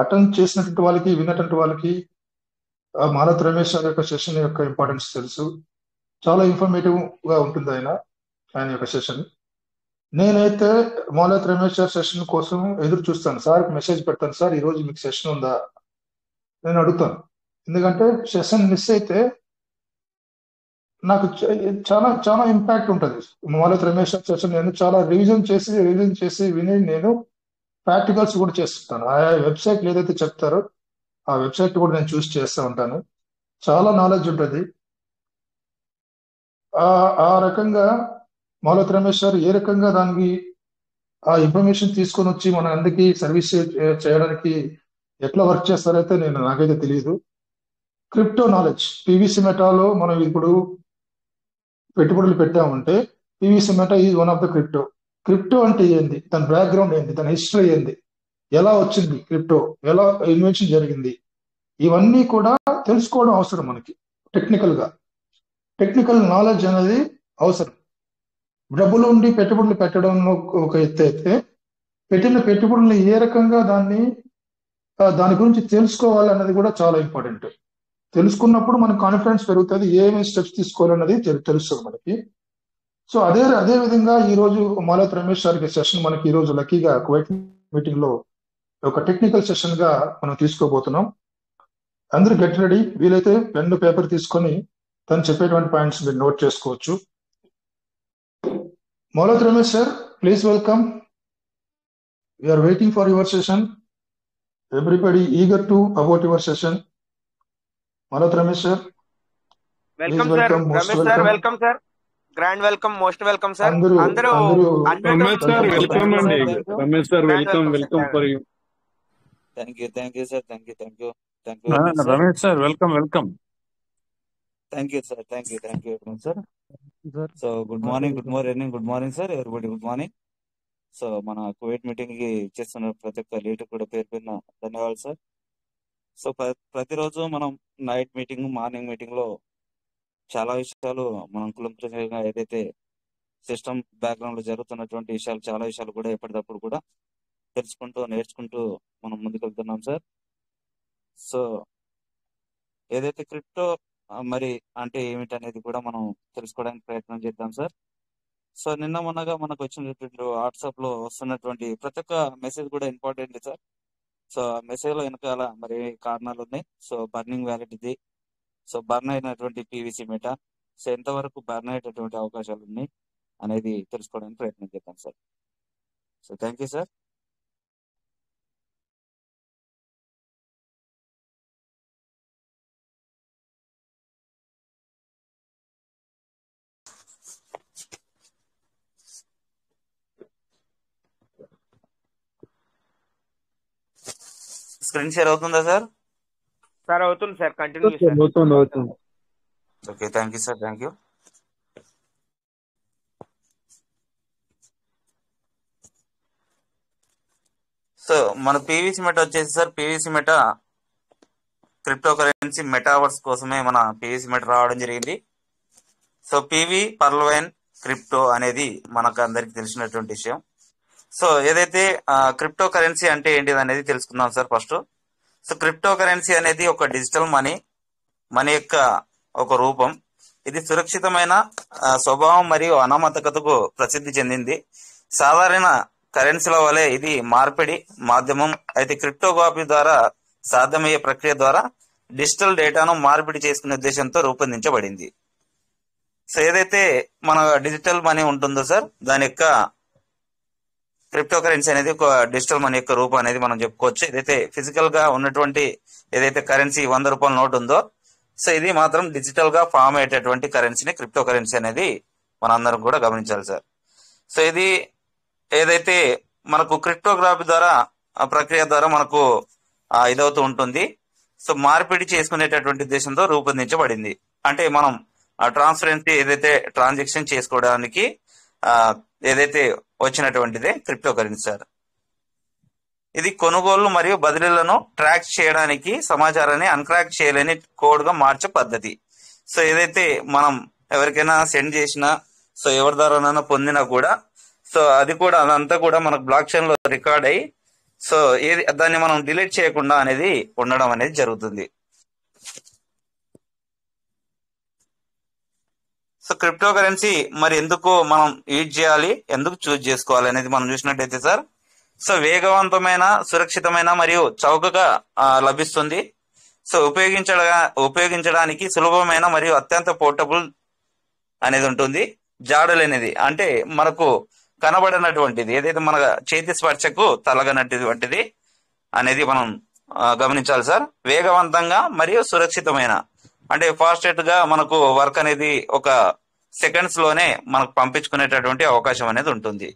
అటెండ్ చేసినటువంటి వాళ్ళకి, విన్నటువంటి వాళ్ళకి మాలోత్ రమేష్ గారి యొక్క సెషన్ యొక్క ఇంపార్టెన్స్ తెలుసు. చాలా ఇన్ఫర్మేటివ్ గా ఉంటుంది ఆయన యొక్క సెషన్. నేనైతే మాలోత్ రమేష్ గారి సెషన్ కోసం ఎదురు చూస్తాను. సార్ మెసేజ్ పెడతాను, సార్ ఈ రోజు మీకు సెషన్ ఉందా నేను అడుగుతాను. ఎందుకంటే సెషన్ మిస్ అయితే నాకు చాలా చాలా ఇంపాక్ట్ ఉంటుంది. మాలోత్ రమేష్ గారి సెషన్ నేను చాలా రివిజన్ చేసి విని నేను ప్రాక్టికల్స్ కూడా చేస్తుంటాను. ఆ వెబ్సైట్ ఏదైతే చెప్తారో ఆ వెబ్సైట్ కూడా నేను చూసి చేస్తూ ఉంటాను. చాలా నాలెడ్జ్ ఉంటుంది. ఆ రకంగా మాలోత్ రమేష్ గారు ఏ రకంగా దానికి ఆ ఇన్ఫర్మేషన్ తీసుకొని వచ్చి మన అందరికీ సర్వీస్ చేయడానికి ఎట్లా వర్క్ చేస్తారైతే నాకైతే తెలియదు. క్రిప్టో నాలెడ్జ్, పివిసి మెటాలో మనం ఇప్పుడు పెట్టుబడులు పెట్టామంటే PVC meta is one of the crypto. Crypto అంటే ఏంది, దాని బ్యాక్గ్రౌండ్ ఏంది, దాని హిస్టరీ ఏంది, ఎలా వచ్చింది క్రిప్టో, ఎలా ఇన్వెన్షన్ జరిగింది, ఇవన్నీ కూడా తెలుసుకోవడం అవసరం మనకి. టెక్నికల్ నాలెడ్జ్ అనేది అవసరం. డబ్బులు ఉండి పెట్టుబడులు పెట్టడం ఒక ఎత్తు అయితే, పెట్టిన పెట్టుబడులను ఏ రకంగా దాని గురించి తెలుసుకోవాలన్నది కూడా చాలా ఇంపార్టెంట్. తెలుసుకున్నప్పుడు మనకు కాన్ఫిడెన్స్ పెరుగుతుంది, ఏమేమి స్టెప్స్ తీసుకోవాలన్నది తెలుస్తుంది మనకి. సో అదే విధంగా ఈ రోజు మాలత్ రమేష్ గారికి సెషన్ మనకి ఈ రోజు లక్కీగా కువైట్ మీటింగ్ లో ఒక టెక్నికల్ సెషన్ గా మనం తీసుకోబోతున్నాం. అందరూ గెట్ రెడీ. వీలైతే పెన్ పేపర్ తీసుకొని తను చెప్పేటువంటి పాయింట్స్ మీరు నోట్ చేసుకోవచ్చు. Maloth Ramesh sir, please welcome. We are waiting for your session. Everybody eager to about your session. Malat Ramesh sir, please welcome sir. welcome, most Ramesh sir welcome. Welcome sir. Grand welcome, most welcome sir. అందరూ అందరూ unmute Ramesh sir అవుతున్నారు. Welcome అండి. Ramesh sir Grand welcome welcome, welcome sir. For you. Thank you sir. Thank you very much sir. Ramesh sir welcome welcome. Thank you sir. Thank you very much sir. Sir so good morning sir, everybody good morning. So మన Kuwait meeting కి చేస్తున్న ప్రతి ఒక్క leader కూడా పేరు పేరున ధన్యవాదాలు sir. So ప్రతిరోజు మనం నైట్ మీటింగ్, మార్నింగ్ మీటింగ్ లో చాలా విషయాలు మనం కులంకుశంగా ఏదైతే సిస్టమ్ బ్యాక్గ్రౌండ్ లో జరుగుతున్నటువంటి విషయాలు, చాలా విషయాలు కూడా ఎప్పటికప్పుడు కూడా తెలుసుకుంటూ నేర్చుకుంటూ మనం ముందుకు వెళ్తున్నాం సార్. సో ఏదైతే క్రిప్టో మరి అంటే ఏమిటి అనేది కూడా మనం తెలుసుకోవడానికి ప్రయత్నం చేద్దాం సార్. సో నిన్న మొన్నగా మనకు వచ్చినటువంటి వాట్సాప్ లో వస్తున్నటువంటి ప్రతి ఒక్క మెసేజ్ కూడా ఇంపార్టెంట్ సార్. సో ఆ మెసేజ్ లో వెనకాల మరి కారణాలు ఉన్నాయి. So burning validity, so burn అయినటువంటి పీవీసీ మెటా, సో ఎంతవరకు బర్న్ అయ్యేటటువంటి అవకాశాలు ఉన్నాయి అనేది తెలుసుకోవడానికి ప్రయత్నం చేద్దాం sir. So thank you sir. Screen share అవుతుందా సార్? సార్ అవుతుంది సార్, కంటిన్యూ సార్. అవుతుంది. Okay, thank you sir. Thank you. So మన పీవీసీ మెటా వచ్చేసి sir, PVC meta crypto currency metaverse కోసమే మన పీవీసీ మెటా రావడం జరిగింది. సో పీవీ పర్ల్వైన్ క్రిప్టో అనేది మనకు అందరికి తెలిసినటువంటి విషయం. సో ఏదైతే క్రిప్టో కరెన్సీ అంటే ఏంటిది అనేది తెలుసుకుందాం sir first. So crypto currency అనేది ఒక డిజిటల్ మనీ యొక్క ఒక రూపం. ఇది సురక్షితమైన స్వభావం మరియు అనామకతకు ప్రసిద్ధి చెందింది. సాధారణ కరెన్సీల వలె ఇది మార్పిడి మాధ్యమం అయితే క్రిప్టోగ్రఫీ ద్వారా సాధ్యమయ్యే ప్రక్రియ ద్వారా డిజిటల్ డేటాను మార్పిడి చేసుకునే ఉద్దేశంతో రూపొందించబడింది. సో ఏదైతే మన డిజిటల్ మనీ ఉంటుందో సార్, దాని యొక్క క్రిప్టో కరెన్సీ అనేది ఒక డిజిటల్ మనీ యొక్క రూపం అనేది మనం చెప్పుకోవచ్చు. ఏదైతే ఫిజికల్ గా ఉన్నటువంటి ఏదైతే కరెన్సీ 100 రూపాయల నోట్ ఉందో, సో ఇది మాత్రం డిజిటల్ గా ఫామ్ అయ్యేటటువంటి కరెన్సీని క్రిప్టో కరెన్సీ అనేది మనందరం కూడా గమనించాలి సార్. సో ఇది ఏదైతే మనకు క్రిప్టోగ్రఫీ ద్వారా ఆ ప్రక్రియ ద్వారా మనకు ఇదవుతూ ఉంటుంది. సో మార్పిడి చేసుకునేటటువంటి ఉద్దేశంతో రూపొందించబడింది. అంటే మనం ట్రాన్స్పరెన్సీ ఏదైతే ట్రాన్సాక్షన్ చేసుకోవడానికి ఏదైతే వచ్చినటువంటిదే క్రిప్టో కరెన్సీ సార్. ఇది కొనుగోళ్లు మరియు బదిలీలను ట్రాక్ చేయడానికి సమాచారాన్ని అన్క్రాక్ చేయలేని కోడ్ గా మార్చే పద్ధతి. సో ఏదైతే మనం ఎవరికైనా సెండ్ చేసినా, సో ఎవరి ద్వారానైనా పొందినా కూడా, సో అది కూడా అదంతా కూడా మనకు బ్లాక్ చైన్ లో రికార్డ్ అయ్యి, సో దాన్ని మనం డిలీట్ చేయకుండా అనేది ఉండడం అనేది జరుగుతుంది. సో క్రిప్టో కరెన్సీ మరి ఎందుకు మనం యూజ్ చేయాలి, ఎందుకు చూజ్ చేసుకోవాలి అనేది మనం చూసినట్టయితే సార్, సో వేగవంతమైన, సురక్షితమైన మరియు చౌకగా లభిస్తుంది. సో ఉపయోగించడానికి సులభమైన మరియు అత్యంత పోర్టబుల్ అనేది ఉంటుంది. జాడలేనిది అంటే మనకు కనబడినటువంటిది, ఏదైతే మన చేతి స్పర్శకు తలగనటువంటిది అనేది మనం గమనించాలి సార్. వేగవంతంగా మరియు సురక్షితమైన అంటే ఫాస్టెస్ట్ గా మనకు వర్క్ అనేది ఒక సెకండ్స్ లోనే మనకు పంపించుకునేటటువంటి అవకాశం అనేది ఉంటుంది.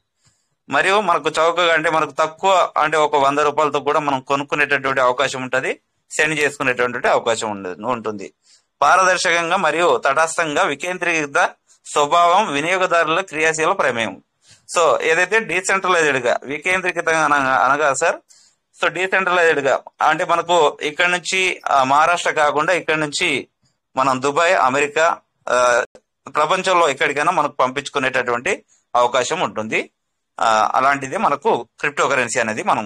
మరియు మనకు చౌకగా అంటే మనకు తక్కువ అంటే ఒక 100 రూపాయలతో కూడా మనం కొనుక్కునేటటువంటి అవకాశం ఉంటుంది, సెండ్ చేసుకునేటువంటి అవకాశం ఉంటుంది. పారదర్శకంగా మరియు తటస్థంగా వికేంద్రీకృత స్వభావం, వినియోగదారుల క్రియాశీల ప్రమేయం. సో ఏదైతే డీసెంట్రలైజ్డ్ గా, వికేంద్రీకృతంగా అనగా సార్, సో డీసెంట్రలైజ్డ్ గా అంటే మనకు ఇక్కడ నుంచి మహారాష్ట్ర కాకుండా ఇక్కడ నుంచి మనం దుబాయ్, అమెరికా, ప్రపంచంలో ఎక్కడికైనా మనకు పంపించుకునేటటువంటి అవకాశం ఉంటుంది. అలాంటిదే మనకు క్రిప్టో కరెన్సీ అనేది మనం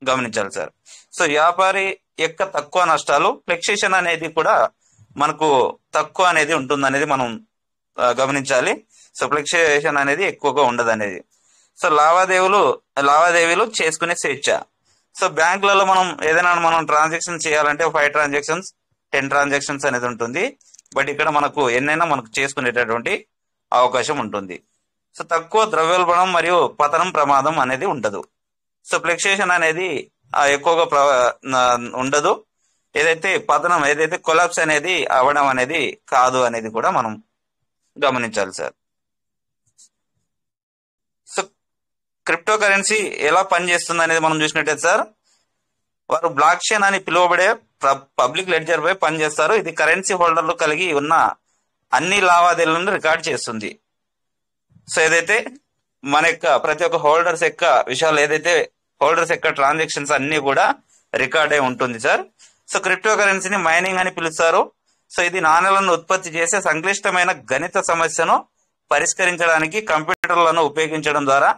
గమనించాలి సార్. సో వ్యాపారి యొక్క తక్కువ నష్టాలు, ఫ్లక్చుయేషన్ అనేది కూడా మనకు తక్కువ అనేది ఉంటుంది అనేది మనం గమనించాలి. సో ఫ్లక్చుయేషన్ అనేది ఎక్కువగా ఉండదు అనేది. సో లావాదేవీలు చేసుకునే స్వేచ్ఛ. సో బ్యాంకులలో మనం ట్రాన్సాక్షన్ చేయాలంటే 5 ట్రాన్సాక్షన్స్ 10 ట్రాన్సాక్షన్స్ అనేది ఉంటుంది. బట్ ఇక్కడ మనకు ఎన్నైనా మనకు చేసుకునేటటువంటి అవకాశం ఉంటుంది. సో తక్కువ ద్రవ్యోల్బణం మరియు పతనం ప్రమాదం అనేది ఉండదు. సో ఫ్లక్చుయేషన్ అనేది ఎక్కువగా ఉండదు. ఏదైతే కొలాప్స్ అనేది అవ్వడం అనేది కాదు అనేది కూడా మనం గమనించాలి సార్. సో క్రిప్టో కరెన్సీ ఎలా పనిచేస్తుంది అనేది మనం చూసినట్టయితే సార్, వారు బ్లాక్ చైన్ అని పిలువబడే పబ్లిక్ లెడ్జర్ పై పనిచేస్తారు. ఇది కరెన్సీ హోల్డర్లు కలిగి ఉన్న అన్ని లావాదేవీలను రికార్డ్ చేస్తుంది. సో ఏదైతే మన యొక్క ప్రతి ఒక్క హోల్డర్స్ యొక్క విషయాలు, హోల్డర్స్ యొక్క ట్రాన్సాక్షన్స్ అన్ని కూడా రికార్డ్ అయి ఉంటుంది సార్. సో క్రిప్టో కరెన్సీని మైనింగ్ అని పిలుస్తారు. సో ఇది నాణ్యాలను ఉత్పత్తి చేసే సంక్లిష్టమైన గణిత సమస్యను పరిష్కరించడానికి కంప్యూటర్లను ఉపయోగించడం ద్వారా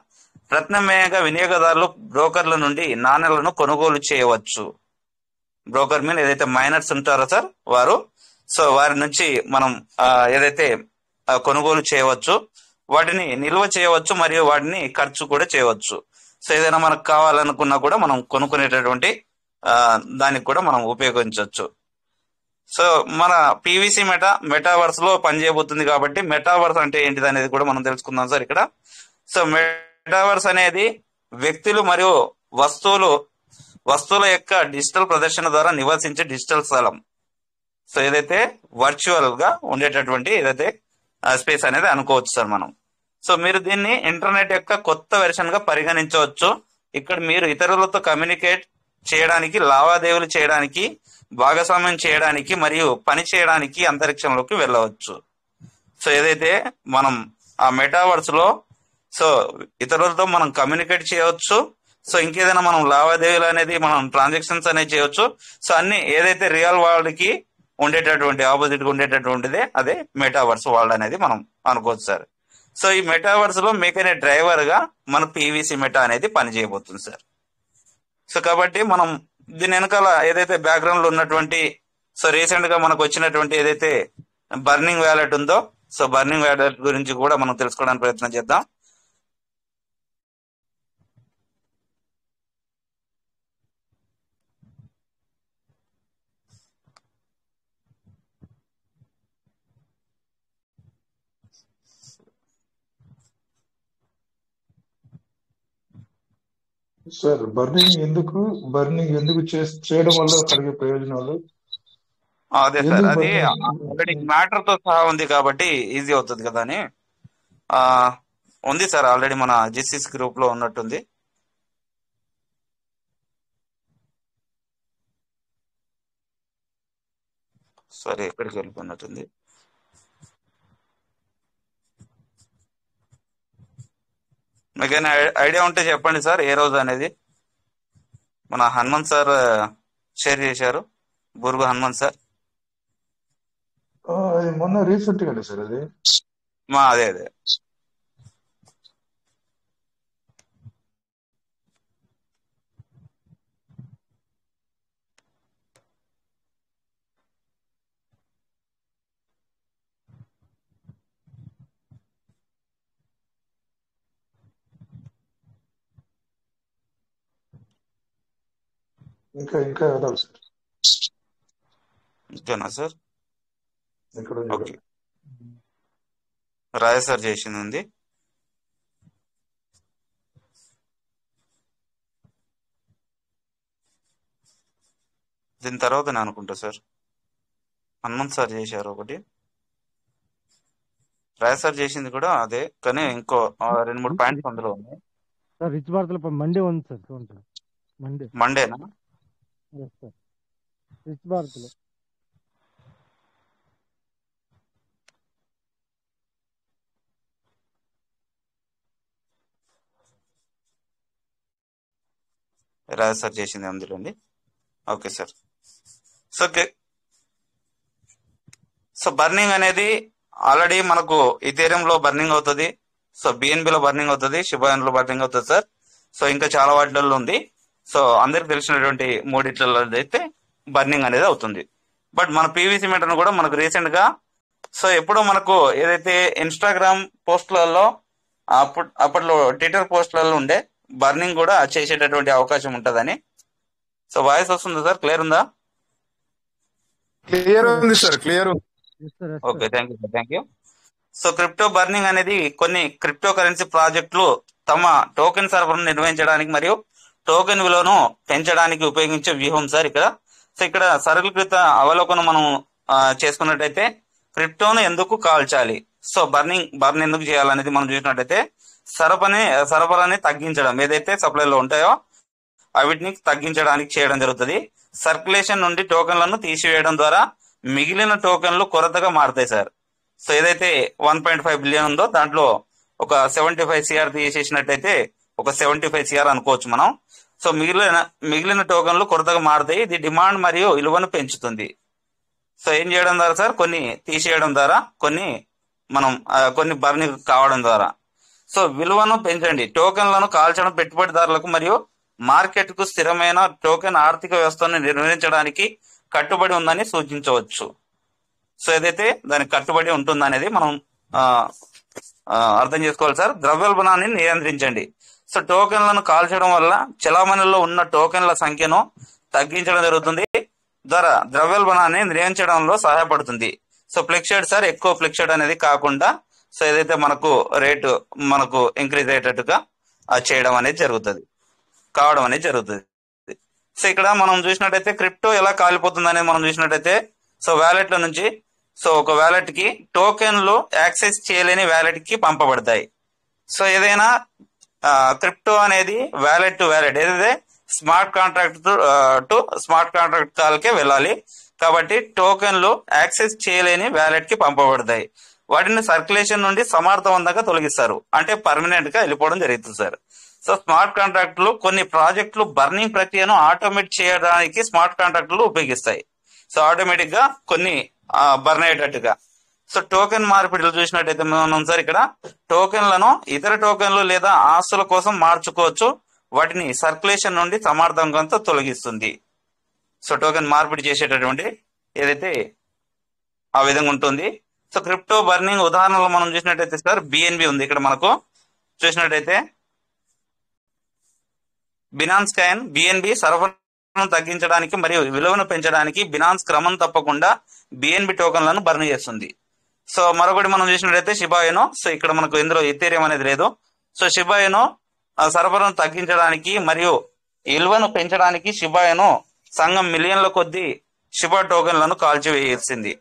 ప్రత్యామ్నాయంగా వినియోగదారులు బ్రోకర్ల నుండి నాణ్యాలను కొనుగోలు చేయవచ్చు. బ్రోకర్ మీన్ ఏదైతే మైనర్స్ ఉంటారో సార్ వారు, సో వారి నుంచి మనం కొనుగోలు చేయవచ్చు, వాటిని నిల్వ చేయవచ్చు మరియు వాటిని ఖర్చు కూడా చేయవచ్చు. సో ఏదైనా మనకు కావాలనుకున్నా కూడా మనం కొనుక్కునేటటువంటి దానికి కూడా మనం ఉపయోగించవచ్చు. సో మన పీవీసీ మెటావర్స్ లో పనిచేయబోతుంది కాబట్టి మెటావర్స్ అంటే ఏంటిది అనేది కూడా మనం తెలుసుకుందాం సార్ ఇక్కడ. సో మెటావర్స్ అనేది వ్యక్తులు మరియు వస్తువుల యొక్క డిజిటల్ ప్రదర్శన ద్వారా నివసించే డిజిటల్ స్థలం. సో ఏదైతే వర్చువల్ గా ఉండేటటువంటి స్పేస్ అనేది అనుకోవచ్చు సార్ మనం. సో మీరు దీన్ని ఇంటర్నెట్ యొక్క కొత్త వెర్షన్ గా పరిగణించవచ్చు. ఇక్కడ మీరు ఇతరులతో కమ్యూనికేట్ చేయడానికి, లావాదేవీలు చేయడానికి, భాగస్వామ్యం చేయడానికి మరియు పని చేయడానికి అంతరిక్షంలోకి వెళ్ళవచ్చు. సో ఏదైతే మనం ఆ మెటావర్స్ లో సో ఇతరులతో మనం కమ్యూనికేట్ చేయవచ్చు. సో ఇంకేదైనా మనం లావాదేవీలు అనేది మనం ట్రాన్సాక్షన్స్ అనేది చేయవచ్చు. సో అన్ని ఏదైతే రియల్ వరల్డ్ కి ఉండేటటువంటి ఆపోజిట్ గా ఉండేటటువంటిదే అదే మెటావర్స్ వరల్డ్ అనేది మనం అనుకోవచ్చు సార్. సో ఈ మెటావర్స్ లో మీకైనా డ్రైవర్ గా మన పీవీసీ మెటా అనేది పనిచేయబోతుంది సార్. సో కాబట్టి మనం దీని వెనకాల ఏదైతే బ్యాక్గ్రౌండ్ లో ఉన్నటువంటి సో రీసెంట్ గా మనకు వచ్చినటువంటి ఏదైతే బర్నింగ్ వ్యాలెట్ ఉందో, సో బర్నింగ్ వ్యాలెట్ గురించి కూడా మనం తెలుసుకోవడానికి ప్రయత్నం చేద్దాం. సార్ బర్నింగ్ ఎందుకు చేయడం వల్ల కలిగే ప్రయోజనాలు? అదే సార్, అది ఆల్రెడీ మ్యాటర్ తో సహా ఉంది కాబట్టి ఈజీ అవుతుంది కదా అని ఉంది సార్. ఆల్రెడీ మన జిసిస్ గ్రూప్ లో ఉన్నట్టుంది. సరే, ఎక్కడికి వెళ్ళిపోయినట్టుంది. మీకైనా ఐడియా ఉంటే చెప్పండి సార్, ఏ రోజు అనేది. మన హనుమంత్ సార్ షేర్ చేశారు, బుర్గు హనుమంత్ సార్. అది మొన్న రీసెంట్ గానే సార్ అది. అదే ఇంకా వెళ్ళాలి సార్. ఇంకేనా సార్? ఇక్కడ ఓకే, రాయ సార్ చేసింది ఉంది. దీని తర్వాత నేను అనుకుంటా సార్ హనుమంత్ సార్ చేశారు ఒకటి, రాయ సార్ చేసింది కూడా అదే, కానీ ఇంకో 2-3 పాయింట్స్ అందులో ఉన్నాయి సార్. రిచ్ భారత్లో మండే ఉంది సార్, చూడండి. మండేనా? సార్ రిచ్ భారత్లో రాయ సార్ చేసింది అందులోండి. Okay sir. సో బర్నింగ్ అనేది ఆల్రెడీ మనకు ఇథేరియం లో బర్నింగ్ అవుతుంది, సో బిఎన్బిలో బర్నింగ్ అవుతుంది, షిబాయిన్లో బర్నింగ్ అవుతుంది సార్. సో ఇంకా చాలా వాటిలలో ఉంది. సో అందరికి తెలిసినటువంటి మూడిట్లలో అయితే బర్నింగ్ అనేది అవుతుంది. బట్ మన పీవీసీ మీటర్ను కూడా మనకు రీసెంట్ గా సో ఎప్పుడో మనకు ఏదైతే ఇన్స్టాగ్రామ్ పోస్టులలో అప్పట్లో ట్విట్టర్ పోస్టులలో ఉండే బర్నింగ్ కూడా చేసేటటువంటి అవకాశం ఉంటుందని. సో వాయిస్ వస్తుందా సార్? క్లియర్ ఉందా? క్లియర్ ఉంది sir, clear. Okay, thank you. So crypto burning అనేది కొన్ని క్రిప్టో కరెన్సీ ప్రాజెక్టులు తమ టోకెన్ సరఫరాను నిర్వహించడానికి మరియు టోకెన్ విలువను పెంచడానికి ఉపయోగించే వ్యూహం సార్ ఇక్కడ. సో ఇక్కడ సరళీకృత అవలోకనం మనం చేసుకున్నట్టయితే క్రిప్టోను ఎందుకు కాల్చాలి, సో బర్న్ ఎందుకు చేయాలనేది మనం చూసినట్టయితే సరఫరాని తగ్గించడం, ఏదైతే సప్లైలో ఉంటాయో వీటిని తగ్గించడానికి చేయడం జరుగుతుంది. సర్క్యులేషన్ నుండి టోకెన్లను తీసివేయడం ద్వారా మిగిలిన టోకెన్లు కొరతగా మారుతాయి సార్. సో ఏదైతే 1.5 బిలియన్ ఉందో దాంట్లో ఒక 75 CR తీసేసినట్టయితే ఒక 75 CR అనుకోవచ్చు మనం. సో మిగిలిన టోకెన్లు కొరతగా మారుతాయి. ఇది డిమాండ్ మరియు విలువను పెంచుతుంది. సో ఏం చేయడం ద్వారా సార్, కొన్ని తీసేయడం ద్వారా, కొన్ని బర్నింగ్ కావడం ద్వారా. సో విలువను పెంచండి. టోకెన్లను కాల్చడం పెట్టుబడిదారులకు మరియు మార్కెట్ కు స్థిరమైన టోకెన్ ఆర్థిక వ్యవస్థను నిర్వహించడానికి కట్టుబడి ఉందని సూచించవచ్చు. సో ఏదైతే దానికి కట్టుబడి ఉంటుందనేది మనం అర్థం చేసుకోవాలి సార్. ద్రవ్యోల్బణాన్ని నియంత్రించండి. సో టోకెన్లను కాల్చడం వల్ల చలామణిలో ఉన్న టోకెన్ల సంఖ్యను తగ్గించడం జరుగుతుంది, ద్వారా ద్రవ్యోల్బణాన్ని నియంత్రించడంలో సహాయపడుతుంది. సో ఫ్లెక్సేట్ సార్, ఎక్కువ ఫ్లెక్సేట్ అనేది కాకుండా సో ఏదైతే మనకు రేటు ఇంక్రీజ్ అయ్యేటట్టుగా చేయడం అనేది కావడం అనేది జరుగుతుంది. సో ఇక్కడ మనం చూసినట్టయితే క్రిప్టో ఎలా కాలిపోతుంది అనేది మనం చూసినట్టయితే సో వ్యాలెట్ల నుంచి సో ఒక వ్యాలెట్ కి టోకెన్లు యాక్సెస్ చేయలేని వ్యాలెట్ కి పంపబడతాయి. సో ఏదైనా క్రిప్టో అనేది వ్యాలెట్ టు వ్యాలెట్, ఏదైతే smart contract to smart contract కాల్కే వెళ్ళాలి. కాబట్టి టోకెన్లు యాక్సెస్ చేయలేని వ్యాలెట్ కి పంపబడతాయి. వాటిని సర్క్యులేషన్ నుండి సమర్థవంతంగా తొలగిస్తారు, అంటే పర్మనెంట్ గా వెళ్ళిపోవడం జరుగుతుంది సార్. సో స్మార్ట్ కాంట్రాక్టులు కొన్ని ప్రాజెక్టులు బర్నింగ్ ప్రక్రియను ఆటోమేట్ చేయడానికి స్మార్ట్ కాంట్రాక్టులు ఉపయోగిస్తాయి. సో ఆటోమేటిక్ గా కొన్ని బర్న్ అయ్యేటట్టుగా. సో టోకెన్ మార్పిడిలు చూసినట్టయితే మనం సార్ ఇక్కడ టోకెన్లను ఇతర టోకెన్లు లేదా ఆస్తుల కోసం మార్చుకోవచ్చు. వాటిని సర్క్యులేషన్ నుండి సమర్థవంతంగా తొలగిస్తుంది. సో టోకెన్ మార్పిడి చేసేటటువంటి ఏదైతే ఆ విధంగా ఉంటుంది. సో క్రిప్టో బర్నింగ్ ఉదాహరణలు మనం చూసినట్టయితే సార్ బిఎన్బి ఉంది. ఇక్కడ మనకు చూసినట్టయితే బినాన్స్ కాయిన్ బిఎన్బి సరఫరాను తగ్గించడానికి మరియు విలువను పెంచడానికి బినాన్స్ క్రమం తప్పకుండా బిఎన్బి టోకెన్లను బర్న్ చేస్తుంది. సో మరొకటి మనం చూసినట్టయితే షిబాయిను. సో ఇక్కడ మనకు ఇందులో ఇథేరియం అనేది లేదు. సో షిబాయిను సరఫరాను తగ్గించడానికి మరియు విలువను పెంచడానికి షిబాయిను సంఘం మిలియన్ల కొద్దీ షిబా టోకెన్లను కాల్చివేసింది.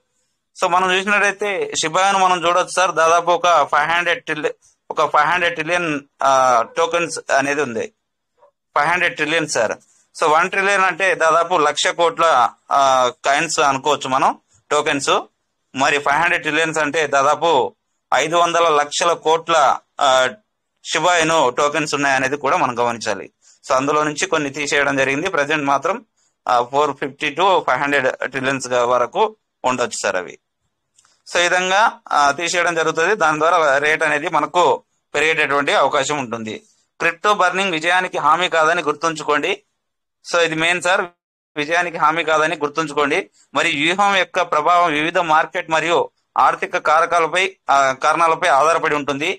సో మనం చూసినట్టయితే షిబాయిను మనం చూడొచ్చు సార్, దాదాపు ఒక 500 ట్రిలియన్ టోకెన్స్ అనేది ఉంది. 500 ట్రిలియన్ సార్. సో 1 ట్రిలియన్ అంటే దాదాపు 1,00,000 కోట్ల కాయిన్స్ అనుకోవచ్చు మనం, టోకెన్స్. మరి 500 ట్రిలియన్స్ అంటే దాదాపు 500 లక్షల కోట్ల షిబాయిను టోకెన్స్ ఉన్నాయనేది కూడా మనం గమనించాలి. సో అందులో నుంచి కొన్ని తీసేయడం జరిగింది. ప్రజెంట్ మాత్రం 450 to 500 ట్రిలియన్స్ వరకు ఉండొచ్చు సార్ అవి. సో ఈ విధంగా తీసేయడం జరుగుతుంది. దాని ద్వారా రేట్ అనేది మనకు పెరిగేటటువంటి అవకాశం ఉంటుంది. క్రిప్టో బర్నింగ్ విజయానికి హామీ కాదని గుర్తుంచుకోండి. సో ఇది మెయిన్ సార్, విజయానికి హామీ కాదని గుర్తుంచుకోండి. మరి వ్యూహం యొక్క ప్రభావం వివిధ మార్కెట్ మరియు ఆర్థిక కారణాలపై ఆధారపడి ఉంటుంది.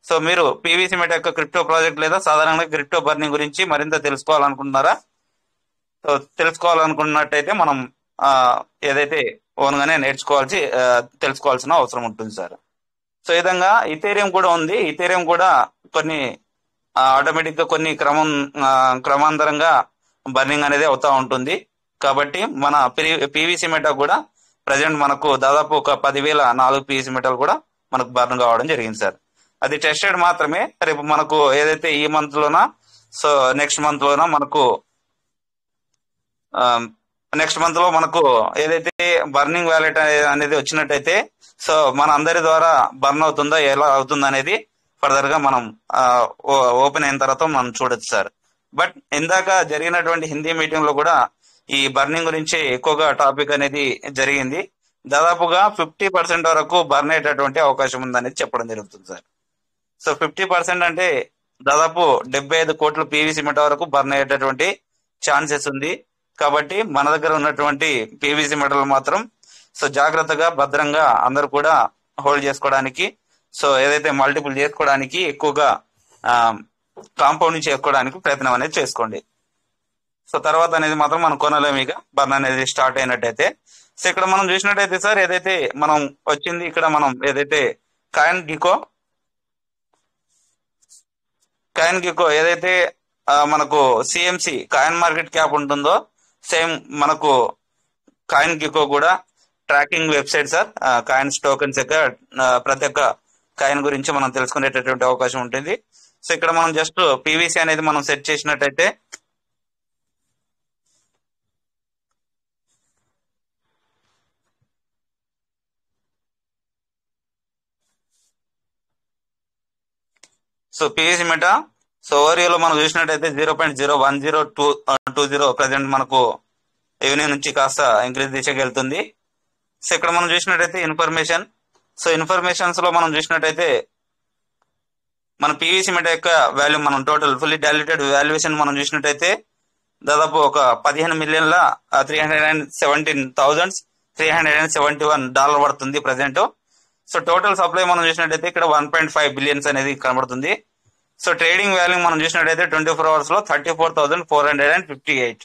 సో మీరు పీవీసీ మెటా యొక్క క్రిప్టో ప్రాజెక్ట్ లేదా సాధారణంగా క్రిప్టో బర్నింగ్ గురించి మరింత తెలుసుకోవాలనుకుంటున్నారా? సో తెలుసుకోవాలనుకున్నట్టయితే మనం ఏదైతే ఓన్గానే తెలుసుకోవాల్సిన అవసరం ఉంటుంది సార్. సో ఈ విధంగా ఇథేరియం కూడా ఉంది. ఇథేరియం కూడా కొన్ని ఆటోమేటిక్ గా కొన్ని క్రమాంతరంగా బర్నింగ్ అనేది అవుతా ఉంటుంది. కాబట్టి మన పీవీసీ మెటా కూడా ప్రజెంట్ మనకు దాదాపు ఒక 10,004 పీవీసీ మెటాలు కూడా మనకు బర్న్ కావడం జరిగింది సార్. అది టెస్టెడ్ మాత్రమే. రేపు మనకు ఏదైతే ఈ మంత్ లోనా సో నెక్స్ట్ మంత్ లోనా నెక్స్ట్ మంత్ లో మనకు ఏదైతే బర్నింగ్ వ్యాలెట్ అనేది వచ్చినట్టయితే సో మన అందరి ద్వారా బర్న్ అవుతుందా ఎలా అవుతుందా అనేది ఫర్దర్ గా మనం ఓపెన్ అయిన తర్వాత మనం చూడొచ్చు సార్. బట్ ఇందాక జరిగినటువంటి హిందీ మీటింగ్ లో కూడా ఈ బర్నింగ్ గురించి ఎక్కువగా టాపిక్ అనేది జరిగింది. దాదాపుగా 50% వరకు బర్న్ అయ్యేటటువంటి అవకాశం ఉందనేది చెప్పడం జరుగుతుంది సార్. సో 50% అంటే దాదాపు 75 కోట్ల పీవీసీ మెటా వరకు బర్న్ అయ్యేటటువంటి ఛాన్సెస్ ఉంది. కాబట్టి మన దగ్గర ఉన్నటువంటి పీవీసీ మెటలు మాత్రం సో జాగ్రత్తగా భద్రంగా అందరూ కూడా హోల్డ్ చేసుకోవడానికి, సో ఏదైతే మల్టిపుల్ చేసుకోవడానికి ఎక్కువగా కాంపౌండ్ చేసుకోవడానికి ప్రయత్నం అనేది చేసుకోండి. సో తర్వాత అనేది మాత్రం మనం కొనలేము ఇక బర్న్ అనేది స్టార్ట్ అయినట్టయితే. సో ఇక్కడ మనం చూసినట్టయితే సార్ ఏదైతే మనం వచ్చింది ఇక్కడ మనం ఏదైతే కాయిన్ గికో ఏదైతే మనకు సిఎంసి కాయిన్ మార్కెట్ క్యాప్ ఉంటుందో సేమ్ మనకు కాయిన్ గికో కూడా tracking website sir. Coins tokens యొక్క ప్రతి ఒక్క కాయిన్ గురించి మనం తెలుసుకునేటటువంటి అవకాశం ఉంటుంది. సో ఇక్కడ మనం జస్ట్ పీవీసీ అనేది మనం సెట్ చేసినట్టయితే సో పీవీసీ మెటా సో ఓవరియోలో మనం చూసినట్టయితే 0.01020 ప్రజెంట్ మనకు ఈవినింగ్ నుంచి కాస్త ఇంక్రీజ్ దిశకి వెళ్తుంది. సో ఇక్కడ మనం చూసినట్టయితే ఇన్ఫర్మేషన్, సో ఇన్ఫర్మేషన్స్ లో మనం చూసినట్టయితే మన పీవీసీ మెటా యొక్క వాల్యూ మనం టోటల్ ఫుల్లీ డైల్యూటెడ్ వాల్యుయేషన్ మనం చూసినట్టయితే దాదాపు ఒక $317,371 పడుతుంది ప్రజెంట్. సో టోటల్ సప్లై మనం చూసినట్టయితే ఇక్కడ 1.5 బిలియన్స్ అనేది కనబడుతుంది. సో ట్రేడింగ్ వాల్యూ మనం చూసినట్టయితే 24 hours లో 34,458.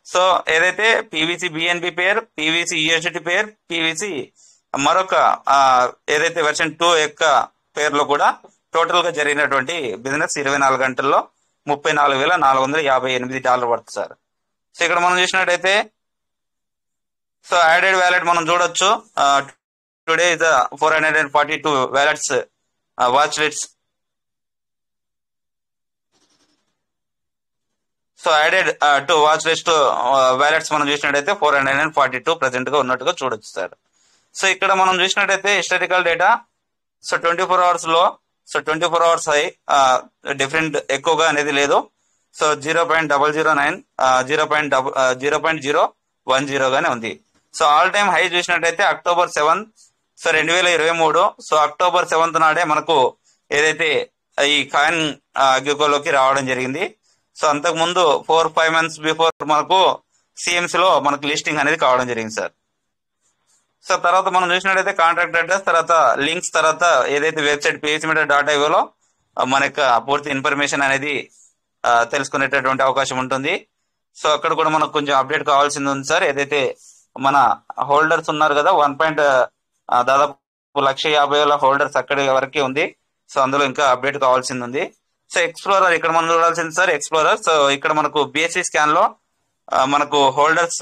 సో ఏదైతే పీవీసీ బిఎన్బి పేర్, పీవీసీ యూఎస్డి పేర్, పీవీసీ మరొక ఏదైతే వెర్షన్ 2 యొక్క పేర్లో కూడా టోటల్ గా జరిగినటువంటి బిజినెస్ 24 గంటల్లో $34,458 పడుతుంది సార్. సో ఇక్కడ మనం చూసినట్టయితే సో యాడెడ్ వ్యాలెట్ మనం చూడొచ్చు. Today is 442 wallets watch lists. So added to watch list wallets మనం చూసినట్టయితే 442 ప్రెసెంట్ గా ఉన్నట్టుగా చూడొచ్చు సార్. సో ఇక్కడ మనం చూసినట్టయితే హిస్టారికల్ డేటా సో 24 hours లో సో 24 hours హై డిఫరెంట్ ఎక్కువగా అనేది లేదు. సో 0.009 0.010 గానే ఉంది. సో ఆల్ టైమ్ హై చూసినట్టయితే October 7 సో 2023. సో October 7 నాడే మనకు ఏదైతే ఈ కాయిన్ గికోలోకి రావడం జరిగింది. సో అంతకు ముందు 4-5 months బిఫోర్ మనకు సిఎంసి లో మనకు లిస్టింగ్ అనేది కావడం జరిగింది సార్. సో తర్వాత మనం చూసినట్టయితే కాంట్రాక్ట్ అడ్రస్, తర్వాత లింక్స్, తర్వాత ఏదైతే వెబ్సైట్ pvcmeter.ioలో మన యొక్క పూర్తి ఇన్ఫర్మేషన్ అనేది తెలుసుకునేటటువంటి అవకాశం ఉంటుంది. సో అక్కడ కూడా మనకు కొంచెం అప్డేట్ కావాల్సింది ఉంది సార్. ఏదైతే మన హోల్డర్స్ ఉన్నారు కదా దాదాపు 150,000 హోల్డర్స్ అక్కడి వరకే ఉంది. సో అందులో ఇంకా అప్డేట్ కావాల్సింది ఉంది. సో ఎక్స్ప్లోరర్ ఇక్కడ మనం చూడాల్సింది సార్ ఎక్స్ప్లోరర్. సో ఇక్కడ మనకు బిఎస్సి స్కాన్ లో మనకు హోల్డర్స్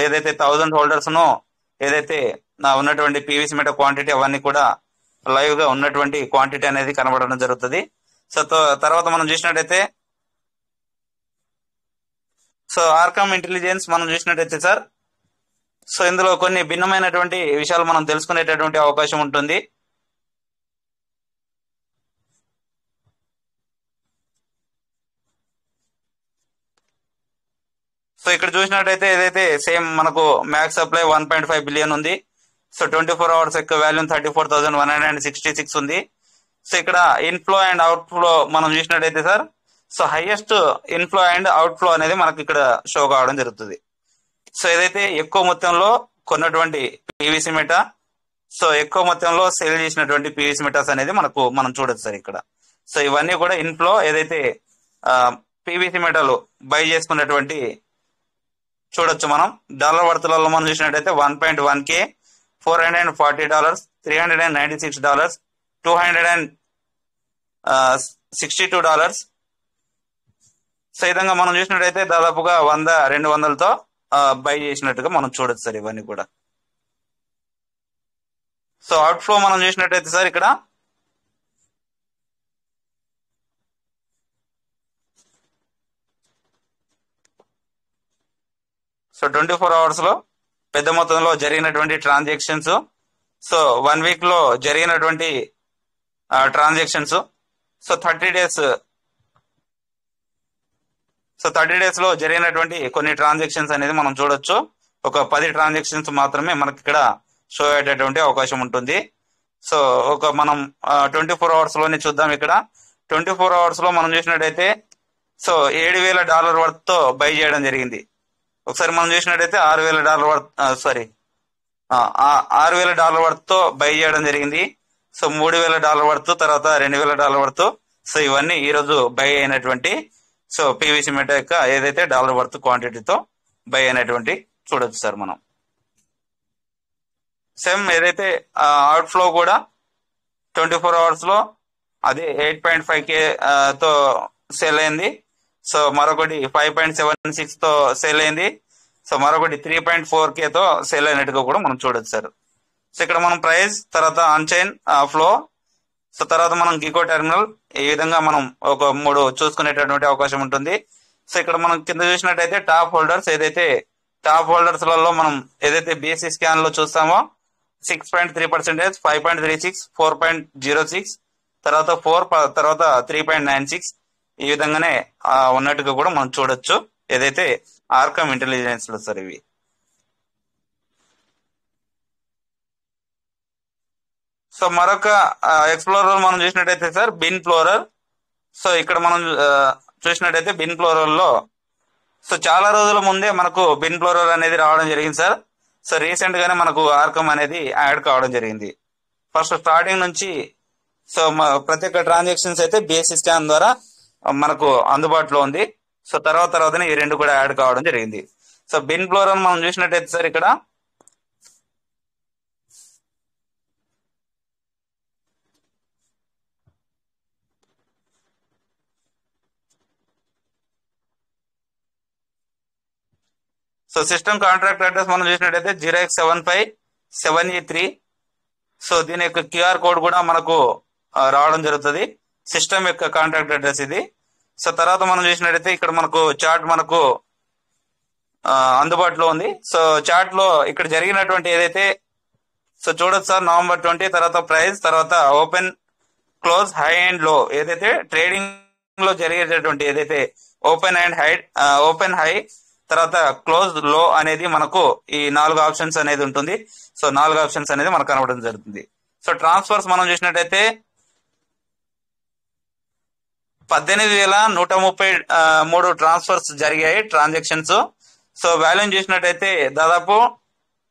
ఏదైతే 1000 హోల్డర్స్ ను ఏదైతే ఉన్నటువంటి పీవీసీ మెటా క్వాంటిటీ అవన్నీ కూడా లైవ్ గా ఉన్నటువంటి క్వాంటిటీ అనేది కనబడడం జరుగుతుంది. సో తర్వాత మనం చూసినట్టయితే సో ఆర్కామ్ ఇంటెలిజెన్స్ మనం చూసినట్టయితే సార్ సో ఇందులో కొన్ని భిన్నమైనటువంటి విషయాలు మనం తెలుసుకునేటటువంటి అవకాశం ఉంటుంది. సో ఇక్కడ చూసినట్టయితే ఏదైతే సేమ్ మనకు మ్యాక్స్ సప్లై 1.5 బిలియన్ ఉంది. సో 24 hours యొక్క వాల్యూ 34,166 ఉంది. సో ఇక్కడ ఇన్ఫ్లో అండ్ అవుట్ ఫ్లో మనం చూసినట్టయితే sir so highest inflow and out flow అనేది మనకి ఇక్కడ షో కావడం జరుగుతుంది. సో ఏదైతే ఎక్కువ మొత్తంలో కొన్నటువంటి పీవీసీ మెటా సో ఎక్కువ మొత్తంలో సేల్ చేసినటువంటి పీవీసీ మెటాస్ అనేది మనం చూడొచ్చు సార్ ఇక్కడ. సో ఇవన్నీ కూడా ఇన్ఫ్లో ఏదైతే పీవీసీ మెటాలు బై చేసుకున్నటువంటి చూడొచ్చు. మనం డాలర్ వర్తులలో మనం చూసినట్టయితే 1.1K, $440, $396, $262. సో ఈ విధంగా మనం చూసినట్టయితే దాదాపుగా 100-200తో బై చేసినట్టుగా మనం చూడొచ్చు సార్ ఇవన్నీ కూడా. సో అవుట్ ఫ్లో మనం చూసినట్టయితే సార్ ఇక్కడ సో 24 hours లో పెద్ద మొత్తంలో జరిగినటువంటి ట్రాన్సాక్షన్స్, సో 1 week లో జరిగినటువంటి ట్రాన్సాక్షన్స్, సో 30 days లో జరిగినటువంటి కొన్ని ట్రాన్సాక్షన్స్ అనేది మనం చూడొచ్చు. ఒక 10 ట్రాన్సాక్షన్స్ మాత్రమే మనకి ఇక్కడ షో అయ్యేటటువంటి అవకాశం ఉంటుంది. సో ఒక మనం 24 అవర్స్ లోనే చూద్దాం. ఇక్కడ 24 అవర్స్ లో మనం చూసినట్టయితే సో $7,000 వర్త్ తో బై చేయడం జరిగింది. ఒకసారి మనం చూసినట్టయితే $6,000 వర్త్ $6,000 వర్త్ తో బై చేయడం జరిగింది. సో $3,000 వర్త్, తర్వాత $2,000 వర్త్. సో ఇవన్నీ ఈ రోజు బై అయినటువంటి సో పీవీసీ మెట యొక్క ఏదైతే డాలర్ వర్త్ క్వాంటిటీతో బై అయినటువంటి చూడొచ్చు సార్ మనం. సేమ్ ఏదైతే అవుట్ ఫ్లో కూడా 24 అవర్స్ లో అది 8.5K తో సేల్ అయింది. సో మరొకటి 5.76 తో సేల్ అయింది. సో మరొకటి 3.4K తో సేల్ అయినట్టుగా కూడా మనం చూడొచ్చు సార్. సో ఇక్కడ మనం ప్రైస్, తర్వాత అన్చైన్ ఫ్లో, సో తర్వాత మనం గికో టెర్మినల్, ఈ విధంగా మనం ఒక 3 చూసుకునేటటువంటి అవకాశం ఉంటుంది. సో ఇక్కడ మనం కింద చూసినట్టయితే టాప్ హోల్డర్స్, ఏదైతే టాప్ హోల్డర్స్ లలో మనం ఏదైతే బీఎస్సీ స్కాన్ లో చూస్తామో 6.3%, 5.36, 4.06, తర్వాత 4, తర్వాత 3.96, ఈ విధంగానే ఉన్నట్టుగా కూడా మనం చూడొచ్చు ఏదైతే ఆర్కమ్ ఇంటెలిజెన్స్ లో సార్ ఇవి. సో మరొక ఎక్స్ప్లోరర్ మనం చూసినట్టయితే సార్ బిన్ ఫ్లోరర్. సో ఇక్కడ మనం చూసినట్టయితే బిన్ ఫ్లోరర్ లో సో చాలా రోజుల ముందే మనకు బిన్ ఫ్లోరర్ అనేది రావడం జరిగింది సార్. సో రీసెంట్ గానే మనకు ఆర్కమ్ అనేది యాడ్ కావడం జరిగింది. ఫస్ట్ స్టార్టింగ్ నుంచి సో ప్రతి ఒక్క ట్రాన్సాక్షన్స్ అయితే బీఎస్సీ స్కాన్ ద్వారా మనకు అందుబాటులో ఉంది. సో తర్వాతనే ఈ రెండు కూడా యాడ్ కావడం జరిగింది. సో బిన్ ఫ్లోరర్ మనం చూసినట్టయితే సార్ ఇక్కడ సో సిస్టమ్ కాంట్రాక్ట్ అడ్రస్ మనం చూసినట్టయితే 0x757E3. సో దీని యొక్క క్యూఆర్ కోడ్ కూడా మనకు రావడం జరుగుతుంది. సిస్టమ్ యొక్క కాంట్రాక్ట్ అడ్రస్ ఇది. సో తర్వాత మనం చూసినట్టయితే ఇక్కడ మనకు చార్ట్ మనకు అందుబాటులో ఉంది. సో చార్ట్ లో ఇక్కడ జరిగినటువంటి ఏదైతే సో చూడొచ్చు సార్, November 20, తర్వాత ప్రైస్, తర్వాత ఓపెన్, క్లోజ్, హై అండ్ లో, ఏదైతే ట్రేడింగ్ లో జరిగేటటువంటి ఏదైతే ఓపెన్ హై తర్వాత క్లోజ్ లో అనేది మనకు ఈ 4 ఆప్షన్స్ అనేది ఉంటుంది. సో 4 ఆప్షన్స్ అనేది మనకు కనబడడం జరుగుతుంది. సో ట్రాన్స్ఫర్స్ మనం చూసినట్టయితే 18,133 ట్రాన్స్ఫర్స్ జరిగాయి ట్రాన్సాక్షన్స్. సో వాల్యూమ్ చూసినట్టయితే దాదాపు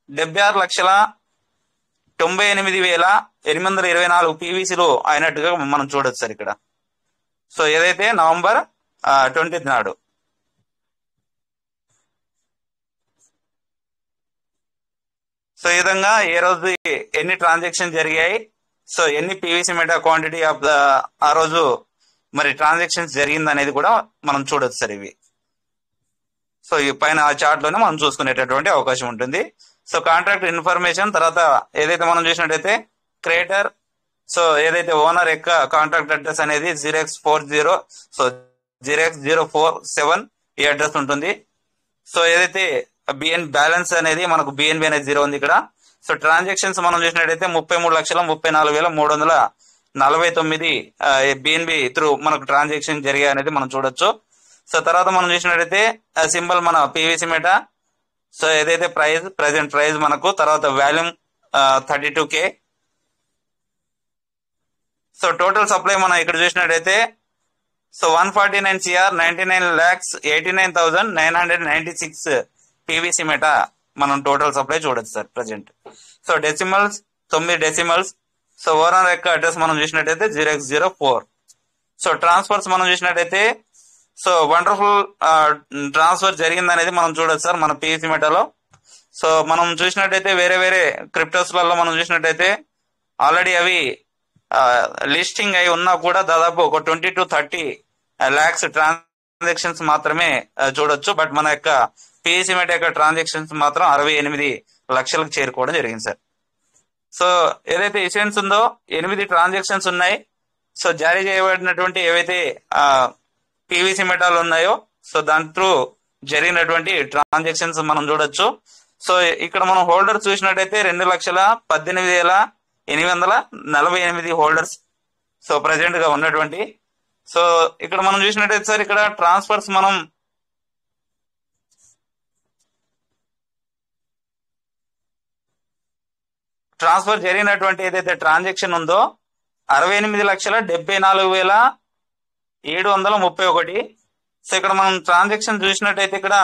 76,98,824 పీవీసీలు అయినట్టుగా మనం చూడొచ్చు సార్ ఇక్కడ. సో ఏదైతే November 20 నాడు. సో ఈ విధంగా ఏ రోజు ఎన్ని ట్రాన్సాక్షన్ జరిగాయి, సో ఎన్ని పీవీసీ మెటా క్వాంటిటీ ఆఫ్ ఆ రోజు మరి ట్రాన్సాక్షన్స్ జరిగింది అనేది కూడా మనం చూడొచ్చు సార్ ఇవి. సో ఈ పైన ఆ చార్ట్ లోనే మనం చూసుకునేటటువంటి అవకాశం ఉంటుంది. సో కాంట్రాక్ట్ ఇన్ఫర్మేషన్, తర్వాత ఏదైతే మనం చూసినట్టయితే క్రియేటర్, సో ఏదైతే ఓనర్ యొక్క కాంట్రాక్ట్ అడ్రస్ అనేది 0x40, సో 0x047 ఈ అడ్రస్ ఉంటుంది. సో ఏదైతే బిఎన్ బ్యాలెన్స్ అనేది మనకు బిఎన్బి అనేది 0 ఉంది ఇక్కడ. సో ట్రాన్సాక్షన్స్ మనం చూసినట్టయితే 33,34,449 బిఎన్బి త్రూ మనకు ట్రాన్సాక్షన్ జరిగాయి అనేది మనం చూడొచ్చు. సో తర్వాత మనం చూసినట్టయితే సింబల్ మన పీవీసీ మెటా, సో ఏదైతే ప్రెసెంట్ ప్రైస్ మనకు, తర్వాత volume 32K. So total supply మనం ఇక్కడ చూసినట్టయితే సో 149 CR 99,89,996 పీవీసీ మెటా మనం టోటల్ సప్లై చూడొచ్చు sir present. So decimals 9 decimals. So overall యొక్క అడ్రస్ మనం చూసినట్టయితే 0x04. సో ట్రాన్స్ఫర్స్ మనం చూసినట్టయితే సో వండర్ఫుల్ ట్రాన్స్ఫర్ జరిగింది అనేది మనం చూడొచ్చు సార్ మన పీవీసీ మెటాలో. సో మనం చూసినట్టయితే వేరే వేరే క్రిప్టోస్లలో మనం చూసినట్టయితే ఆల్రెడీ అవి లిస్టింగ్ అయి ఉన్నా కూడా దాదాపు ఒక 20 to 30 lakhs ట్రాన్సాక్షన్స్ మాత్రమే చూడొచ్చు. బట్ మన యొక్క పీవీసీ మెటా యొక్క ట్రాన్సాక్షన్స్ మాత్రం 68 లక్షలకు చేరుకోవడం జరిగింది సార్. సో ఏదైతే ఇష్యూన్స్ ఉందో 8 ట్రాన్సాక్షన్స్ ఉన్నాయి. సో జారీ చేయబడినటువంటి ఏవైతే పీవీసీ మెటాలు ఉన్నాయో సో దాని త్రూ జరిగినటువంటి ట్రాన్సాక్షన్స్ మనం చూడొచ్చు. సో ఇక్కడ మనం హోల్డర్స్ చూసినట్టయితే 2,18,848 హోల్డర్స్ సో ప్రెసెంట్ గా ఉన్నటువంటి. సో ఇక్కడ మనం చూసినట్టయితే సార్ ఇక్కడ ట్రాన్స్ఫర్స్ మనం ట్రాన్స్ఫర్ జరిగినటువంటి ఏదైతే ట్రాన్సాక్షన్ ఉందో 68,74,731. సో ఇక్కడ మనం ట్రాన్సాక్షన్ చూసినట్టయితే ఇక్కడ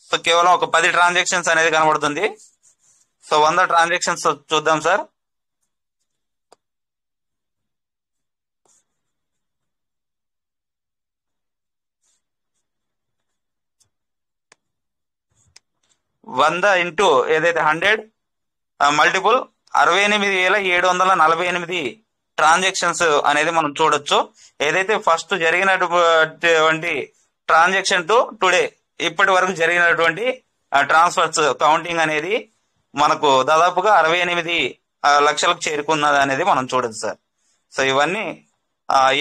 సో కేవలం ఒక 10 ట్రాన్సాక్షన్స్ అనేది కనబడుతుంది. సో 100 ట్రాన్సాక్షన్స్ చూద్దాం సార్. వంద ఇంటూ ఏదైతే 100 మల్టిపుల్ 68,748 ట్రాన్సాక్షన్స్ అనేది మనం చూడొచ్చు. ఏదైతే ఫస్ట్ జరిగినటువంటి ట్రాన్సాక్షన్ టు టుడే ఇప్పటి వరకు జరిగినటువంటి ట్రాన్స్ఫర్స్ కౌంటింగ్ అనేది మనకు దాదాపుగా 68 లక్షలకు చేరుకున్నది అనేది మనం చూడొచ్చు సార్. సో ఇవన్నీ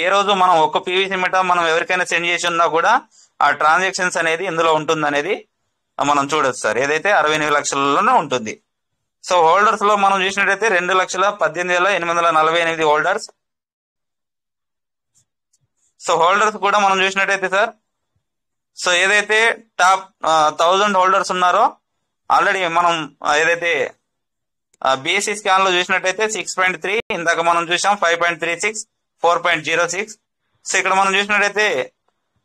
ఏ రోజు మనం ఒక్క పీవీసీ మెటా మనం ఎవరికైనా సెండ్ చేసి ఉన్నా కూడా ఆ ట్రాన్సాక్షన్స్ అనేది ఇందులో ఉంటుంది అనేది మనం చూడొచ్చు సార్. ఏదైతే 68 లక్షలలోనే ఉంటుంది. సో హోల్డర్స్ లో మనం చూసినట్టయితే 2,18,848 హోల్డర్స్. సో హోల్డర్స్ కూడా మనం చూసినట్టయితే సార్, సో ఏదైతే టాప్ 1000 హోల్డర్స్ ఉన్నారో ఆల్రెడీ మనం ఏదైతే బిఎస్సి స్కాన్ లో చూసినట్టయితే 6.3, ఇందాక మనం చూసాం 5.36, 4.06. సో ఇక్కడ మనం చూసినట్టయితే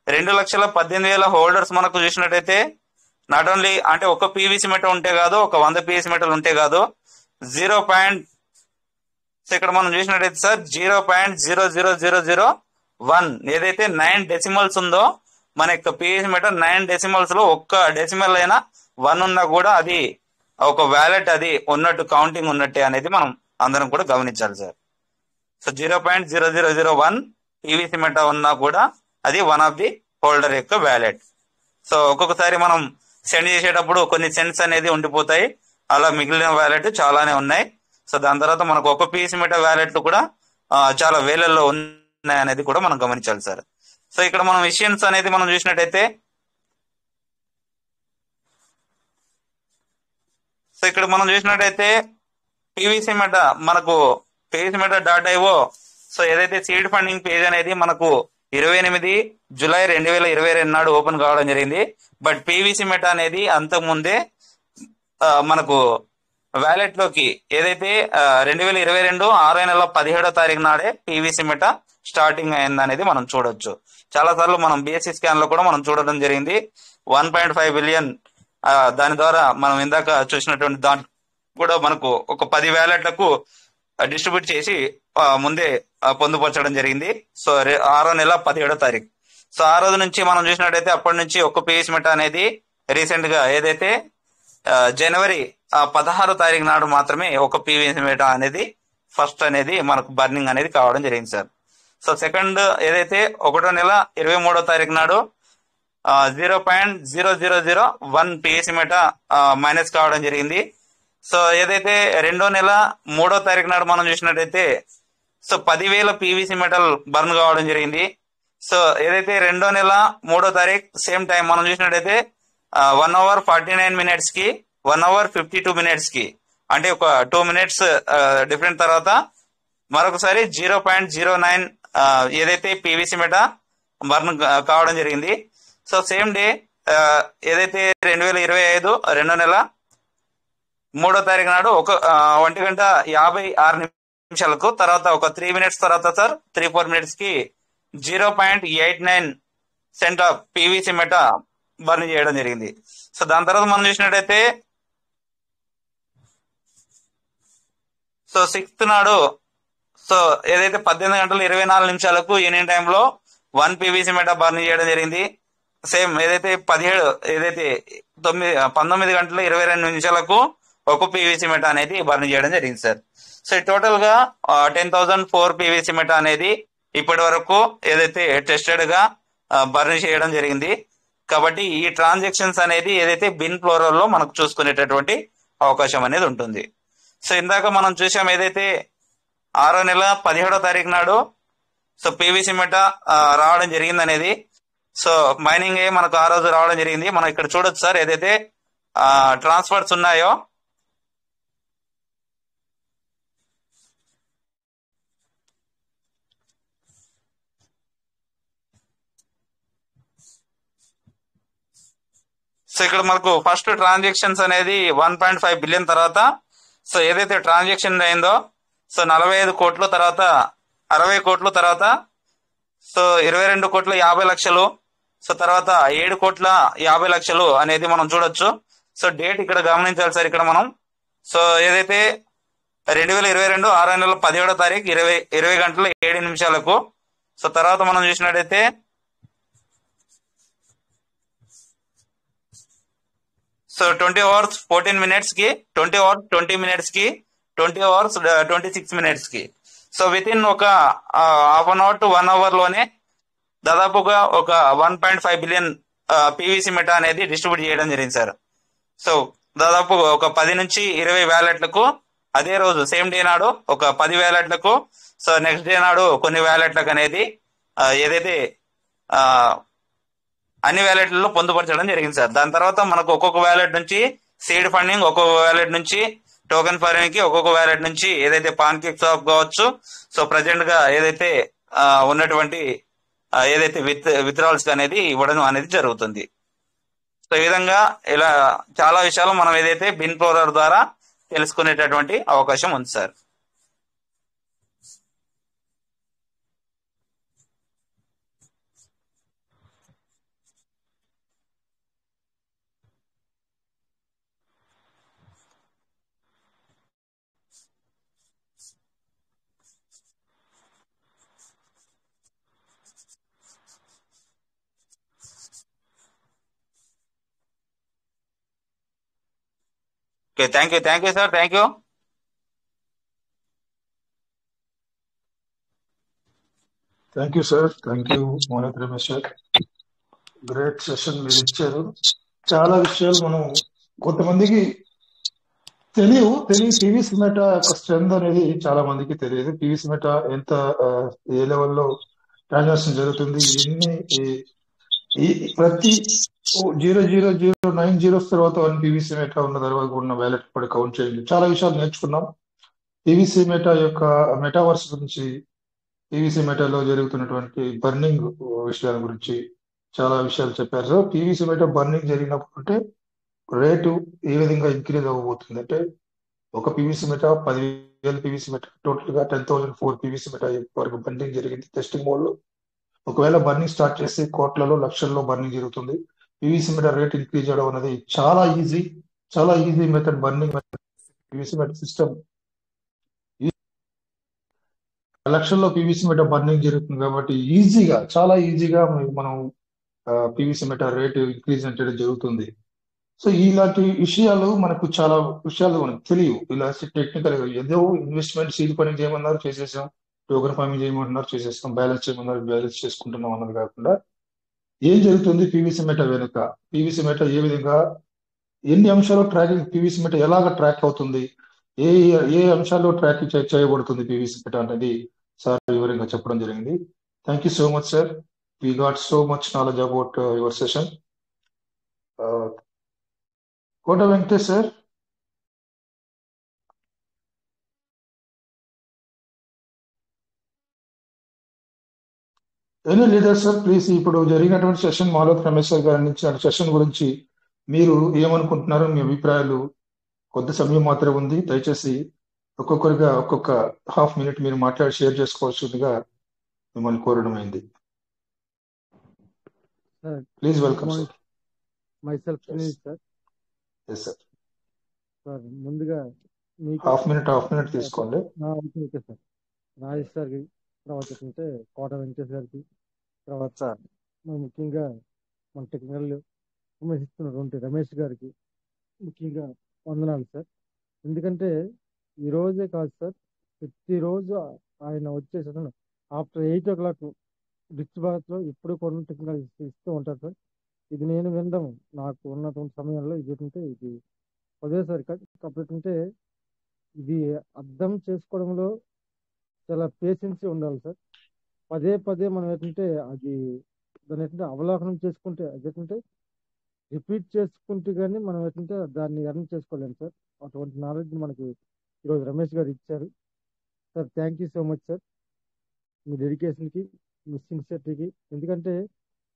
2,18,000 హోల్డర్స్ మనకు చూసినట్టయితే నాట్ ఓన్లీ అంటే ఒక పీవీసీ మెటా ఉంటే కాదు, ఒక 100 పీవీసీ మెటలు ఉంటే కాదు, సో ఇక్కడ మనం చూసినట్టయితే సార్ 0.00001 ఏదైతే 9 డెసిమల్స్ ఉందో మన యొక్క పీవీసీ మెటా 9 డెసిమల్స్ లో ఒక్క డెసిమల్ అయినా 1 ఉన్నా కూడా అది ఒక వ్యాలెట్ అది ఉన్నట్టు కౌంటింగ్ ఉన్నట్టే అనేది మనం అందరం కూడా గమనించాలి సార్. సో 0.0001 పీవీసీ మెటా ఉన్నా కూడా అది వన్ ఆఫ్ ది హోల్డర్ యొక్క వ్యాలెట్. సో ఒక్కొక్కసారి మనం సెండ్ చేసేటప్పుడు కొన్ని సెంట్స్ అనేది ఉండిపోతాయి, అలా మిగిలిన వ్యాలెట్ చాలానే ఉన్నాయి. సో దాని తర్వాత మనకు ఒక పీవీసీ మెటా వ్యాలెట్లు కూడా చాలా వేలల్లో ఉన్నాయి అనేది కూడా మనం గమనించాలి సార్. సో ఇక్కడ మనం ఇష్యూన్స్ అనేది మనం చూసినట్టయితే, సో ఇక్కడ మనం చూసినట్టయితే పీవీసీ మెటా మనకు పీవీసీ మెటా .io సో ఏదైతే సీడ్ ఫండింగ్ పేజ్ అనేది మనకు 28 జూలై 2022 నాడు ఓపెన్ కావడం జరిగింది. బట్ పీవీసీ మెటా అనేది అంతకుముందే మనకు వ్యాలెట్ లోకి ఏదైతే 2022 6వ నెల 17వ తారీఖు నాడే పీవీసీ మెటా స్టార్టింగ్ అయింది అనేది మనం చూడొచ్చు. చాలా సార్లు మనం బిఎస్సి స్కాన్ లో కూడా మనం చూడడం జరిగింది. 1.5 బిలియన్ దాని ద్వారా మనం ఇందాక చూసినటువంటి దాంట్లో కూడా మనకు ఒక 10 వ్యాలెట్లకు డిస్ట్రిబ్యూట్ చేసి ముందే పొందుపరచడం జరిగింది. సో 6వ నెల 17వ తారీఖు. సో ఆ రోజు నుంచి మనం చూసినట్టయితే అప్పటి నుంచి ఒక్క పీవీసీ మెటా అనేది రీసెంట్ గా ఏదైతే జనవరి 16వ తారీఖు నాడు మాత్రమే ఒక పీవీసీ మెటా అనేది ఫస్ట్ అనేది మనకు బర్నింగ్ అనేది కావడం జరిగింది సార్. సో సెకండ్ ఏదైతే 1వ నెల 23వ తారీఖు నాడు 0.0001 పీవీసీ మెటా మైనస్ కావడం జరిగింది. సో ఏదైతే 2వ నెల 3వ తారీఖు నాడు మనం చూసినట్టయితే సో 10,000 పీవీసీ మెటల్ బర్న్ కావడం జరిగింది. సో ఏదైతే 2వ నెల 3వ తారీఖు సేమ్ టైం మనం చూసినట్టయితే 1 hour 49 minutes కి 1 hour 52 minutes కి అంటే ఒక 2 minutes డిఫరెంట్ తర్వాత మరొకసారి 0.09 ఏదైతే పీవీసీ మెటా బర్న్ కావడం జరిగింది. సో సేమ్ డే ఏదైతే 2025 2వ నెల 3వ తారీఖు నాడు 1:56 నిమిషాలకు తర్వాత ఒక 3 minutes తర్వాత సార్ 3-4 minutes కి 0.89 cent of PVC meta burn చేయడం జరిగింది. సో దాని తర్వాత మనం చూసినట్టయితే సో 6th నాడు సో ఏదైతే 18:24 యూనియన్ టైంలో 1 పీవీసీ మెటా బర్న్ చేయడం జరిగింది. సేమ్ ఏదైతే 19:22 ఒక పీవీసీ మెటా అనేది బర్న్ చేయడం జరిగింది సార్. సో టోటల్ గా 10,004 పీవీసీ మెటా అనేది ఇప్పటి వరకు ఏదైతే టెస్టెడ్ గా బర్న్ చేయడం జరిగింది. కాబట్టి ఈ ట్రాన్సాక్షన్స్ అనేది ఏదైతే బిన్ ఫ్లోరల్ లో మనకు చూసుకునేటటువంటి అవకాశం అనేది ఉంటుంది. సో ఇందాక మనం చూసాం ఏదైతే 6వ నెల 17వ తారీఖు నాడు సో పీవీసీ మెటా రావడం జరిగింది అనేది. సో మైనింగ్ మనకు ఆ రోజు రావడం జరిగింది. మనం ఇక్కడ చూడొచ్చు సార్ ఏదైతే ట్రాన్స్ఫర్స్ ఉన్నాయో సో ఇక్కడ మనకు ఫస్ట్ ట్రాన్సాక్షన్స్ అనేది 1.5 బిలియన్ తర్వాత సో ఏదైతే ట్రాన్సాక్షన్ అయిందో సో 45 కోట్లు తర్వాత 60 కోట్లు తర్వాత సో 22 కోట్ల 50 లక్షలు సో తర్వాత 7 కోట్ల 50 లక్షలు అనేది మనం చూడొచ్చు. సో డేట్ ఇక్కడ గమనించాలి సార్. ఇక్కడ మనం సో ఏదైతే 2022 6 నెలల 17వ తారీఖు 20 గంటల 7 నిమిషాలకు సో తర్వాత మనం చూసినట్టయితే సో 20 hours 14 minutes కి 20 hours 20 minutes కి 20 hours 26 minutes కి సో విత్ ఇన్ ఒక half an hour to 1 hour లోనే దాదాపుగా ఒక 1.5 బిలియన్ పీవీసీ మెటా అనేది డిస్ట్రిబ్యూట్ చేయడం జరిగింది సార్. సో దాదాపు ఒక 10 నుంచి 20 వ్యాలెట్లకు అదే రోజు సేమ్ డే నాడు ఒక 10 వ్యాలెట్లకు సో నెక్స్ట్ డే నాడు కొన్ని వ్యాలెట్లకు అనేది ఏదైతే అన్ని వ్యాలెట్లలో పొందుపరచడం జరిగింది సార్. దాని తర్వాత మనకు ఒక్కొక్క వ్యాలెట్ నుంచి సీడ్ ఫండింగ్, ఒక్కొక్క వ్యాలెట్ నుంచి టోకెన్ ఫార్మింగ్ కి, ఒక్కొక్క వ్యాలెట్ నుంచి ఏదైతే పాన్కేక్ స్వాప్ కావచ్చు సో ప్రజెంట్ గా ఏదైతే ఉన్నటువంటి ఏదైతే విత్డ్రాల్స్ అనేది ఇవ్వడం అనేది జరుగుతుంది. సో ఈ విధంగా ఇలా చాలా విషయాలు మనం ఏదైతే బిన్ ప్రోరర్ ద్వారా తెలుసుకునేటటువంటి అవకాశం ఉంది sir. Okay, thank you sir, thank you. Thank you sir, thank you మోనత్ రమేష్ సార్. గ్రేట్ సెషన్ మీరు ఇచ్చారు. చాలా విషయాలు మనం కొంతమందికి తెలియవు. పీవీసీ మెటా యొక్క స్ట్రెంత్ అనేది చాలా మందికి తెలియదు. పీవీసీ మెటా ఎంత ఏ లెవెల్లో ట్రాన్సాక్షన్ జరుగుతుంది, ఎన్ని ప్రతి 0.009 జీరోస్ తర్వాత 1 పీవీసీ మెటా ఉన్న తర్వాత ఉన్న వ్యాలెట్ కూడా కౌంట్ చేయండి. చాలా విషయాలు నేర్చుకున్నాం. పీవీసీ మెటా యొక్క మెటావర్స్ గురించి, పీవీసీ మెటాలో జరుగుతున్నటువంటి బర్నింగ్ విషయాల గురించి చాలా విషయాలు చెప్పారు సార్. పీవీసీ మెటా బర్నింగ్ జరిగినప్పుడు అంటే రేటు ఏ విధంగా ఇంక్రీజ్ అవ్వబోతుంది అంటే ఒక PVC meta 10,000 PVC meta total గా 10,004 పీవీసీ మెటా వరకు బర్నింగ్ జరిగింది టెస్టింగ్ మోడ్ లో. ఒకవేళ బర్నింగ్ స్టార్ట్ చేస్తే కోట్లలో లక్షల్లో బర్నింగ్ జరుగుతుంది. పీవీసీ మెటా రేట్ ఇంక్రీజ్ అవడం అనేది చాలా easy method. Burning PVC meta system లక్షల్లో పీవీసీ మెటా బర్నింగ్ జరుగుతుంది కాబట్టి చాలా ఈజీగా మనం పీవీసీ మెటా రేట్ ఇంక్రీజ్ అంటే జరుగుతుంది. సో ఇలాంటి విషయాలు చాలా విషయాలు మనకు తెలియవు. ఇలా టెక్నికల్ ఏదో ఇన్వెస్ట్మెంట్ సీడ్ ఫండింగ్ చేయమన్నారు చేసేసాం, టోకెన్ ఫార్మింగ్ చేయమంటున్నారు చేసేస్తాం, బ్యాలెన్స్ చేయమన్నారు బ్యాలెన్స్ చేసుకుంటున్నాం అన్నది కాకుండా ఏం జరుగుతుంది పీవీసీ మెటా వెనుక, పీవీసీ మెటా ఏ విధంగా ఎన్ని అంశాలు ట్రాకింగ్, పీవీసీ మెటా ఎలాగ ట్రాక్ అవుతుంది, ఏ అంశాల్లో ట్రాకింగ్ చేయబడుతుంది పీవీసీ మెటా అనేది సార్ వివరంగా చెప్పడం జరిగింది. Thank you so much sir. We got so much knowledge about your session. Kota Venkatesh sir. Any leader sir please. ఇప్పుడు జరిగినటువంటి సెషన్ మాలోత్ రమేష్ సార్ గారి నుంచి సెషన్ గురించి మీరు ఏమనుకుంటున్నారో మీ అభిప్రాయాలు, కొద్ది సమయం మాత్రమే ఉంది, దయచేసి ఒక్కొక్కరిగా ఒక్కొక్క హాఫ్ మినిట్ మీరు మాట్లాడి షేర్ చేసుకోవాల్సిందిగా మిమ్మల్ని కోరడం అయింది. Please welcome sir. Myself sir. Yes sir. Sir ముందుగా హాఫ్ మినిట్ తీసుకోండి. Okay sir. రాజేష్ సార్కి, తర్వాత ఏంటంటే కోట వెంకటేష్ గారికి, తర్వాత ముఖ్యంగా మన టెక్నికల్ విమర్శిస్తున్నటువంటి రమేష్ గారికి ముఖ్యంగా వందనాలు సార్. ఎందుకంటే ఈ రోజే కాదు సార్, ప్రతిరోజు ఆయన వచ్చేసి ఆఫ్టర్ 8 o'clock డిచ్ భారత్లో ఎప్పుడు కొన్ని టెక్నికల్ ఇస్తూ ఉంటారు సార్. ఇది నేను వినడం నాకు ఉన్నటువంటి సమయంలో ఇది పదేసారి కాబట్టి అంటే ఇది అర్థం చేసుకోవడంలో చాలా పేషెన్సీ ఉండాలి సార్. పదే మనం ఏంటంటే దాన్ని ఏంటంటే అవలోకనం చేసుకుంటే అదేంటంటే రిపీట్ చేసుకుంటే కానీ మనం ఏంటంటే దాన్ని అర్థం చేసుకోలేము సార్. అటువంటి నాలెడ్జ్ మనకి ఈరోజు రమేష్ గారు ఇచ్చారు sir. Thank you so much sir, మీ డెడికేషన్కి, మీ సిన్సియరిటీకి. ఎందుకంటే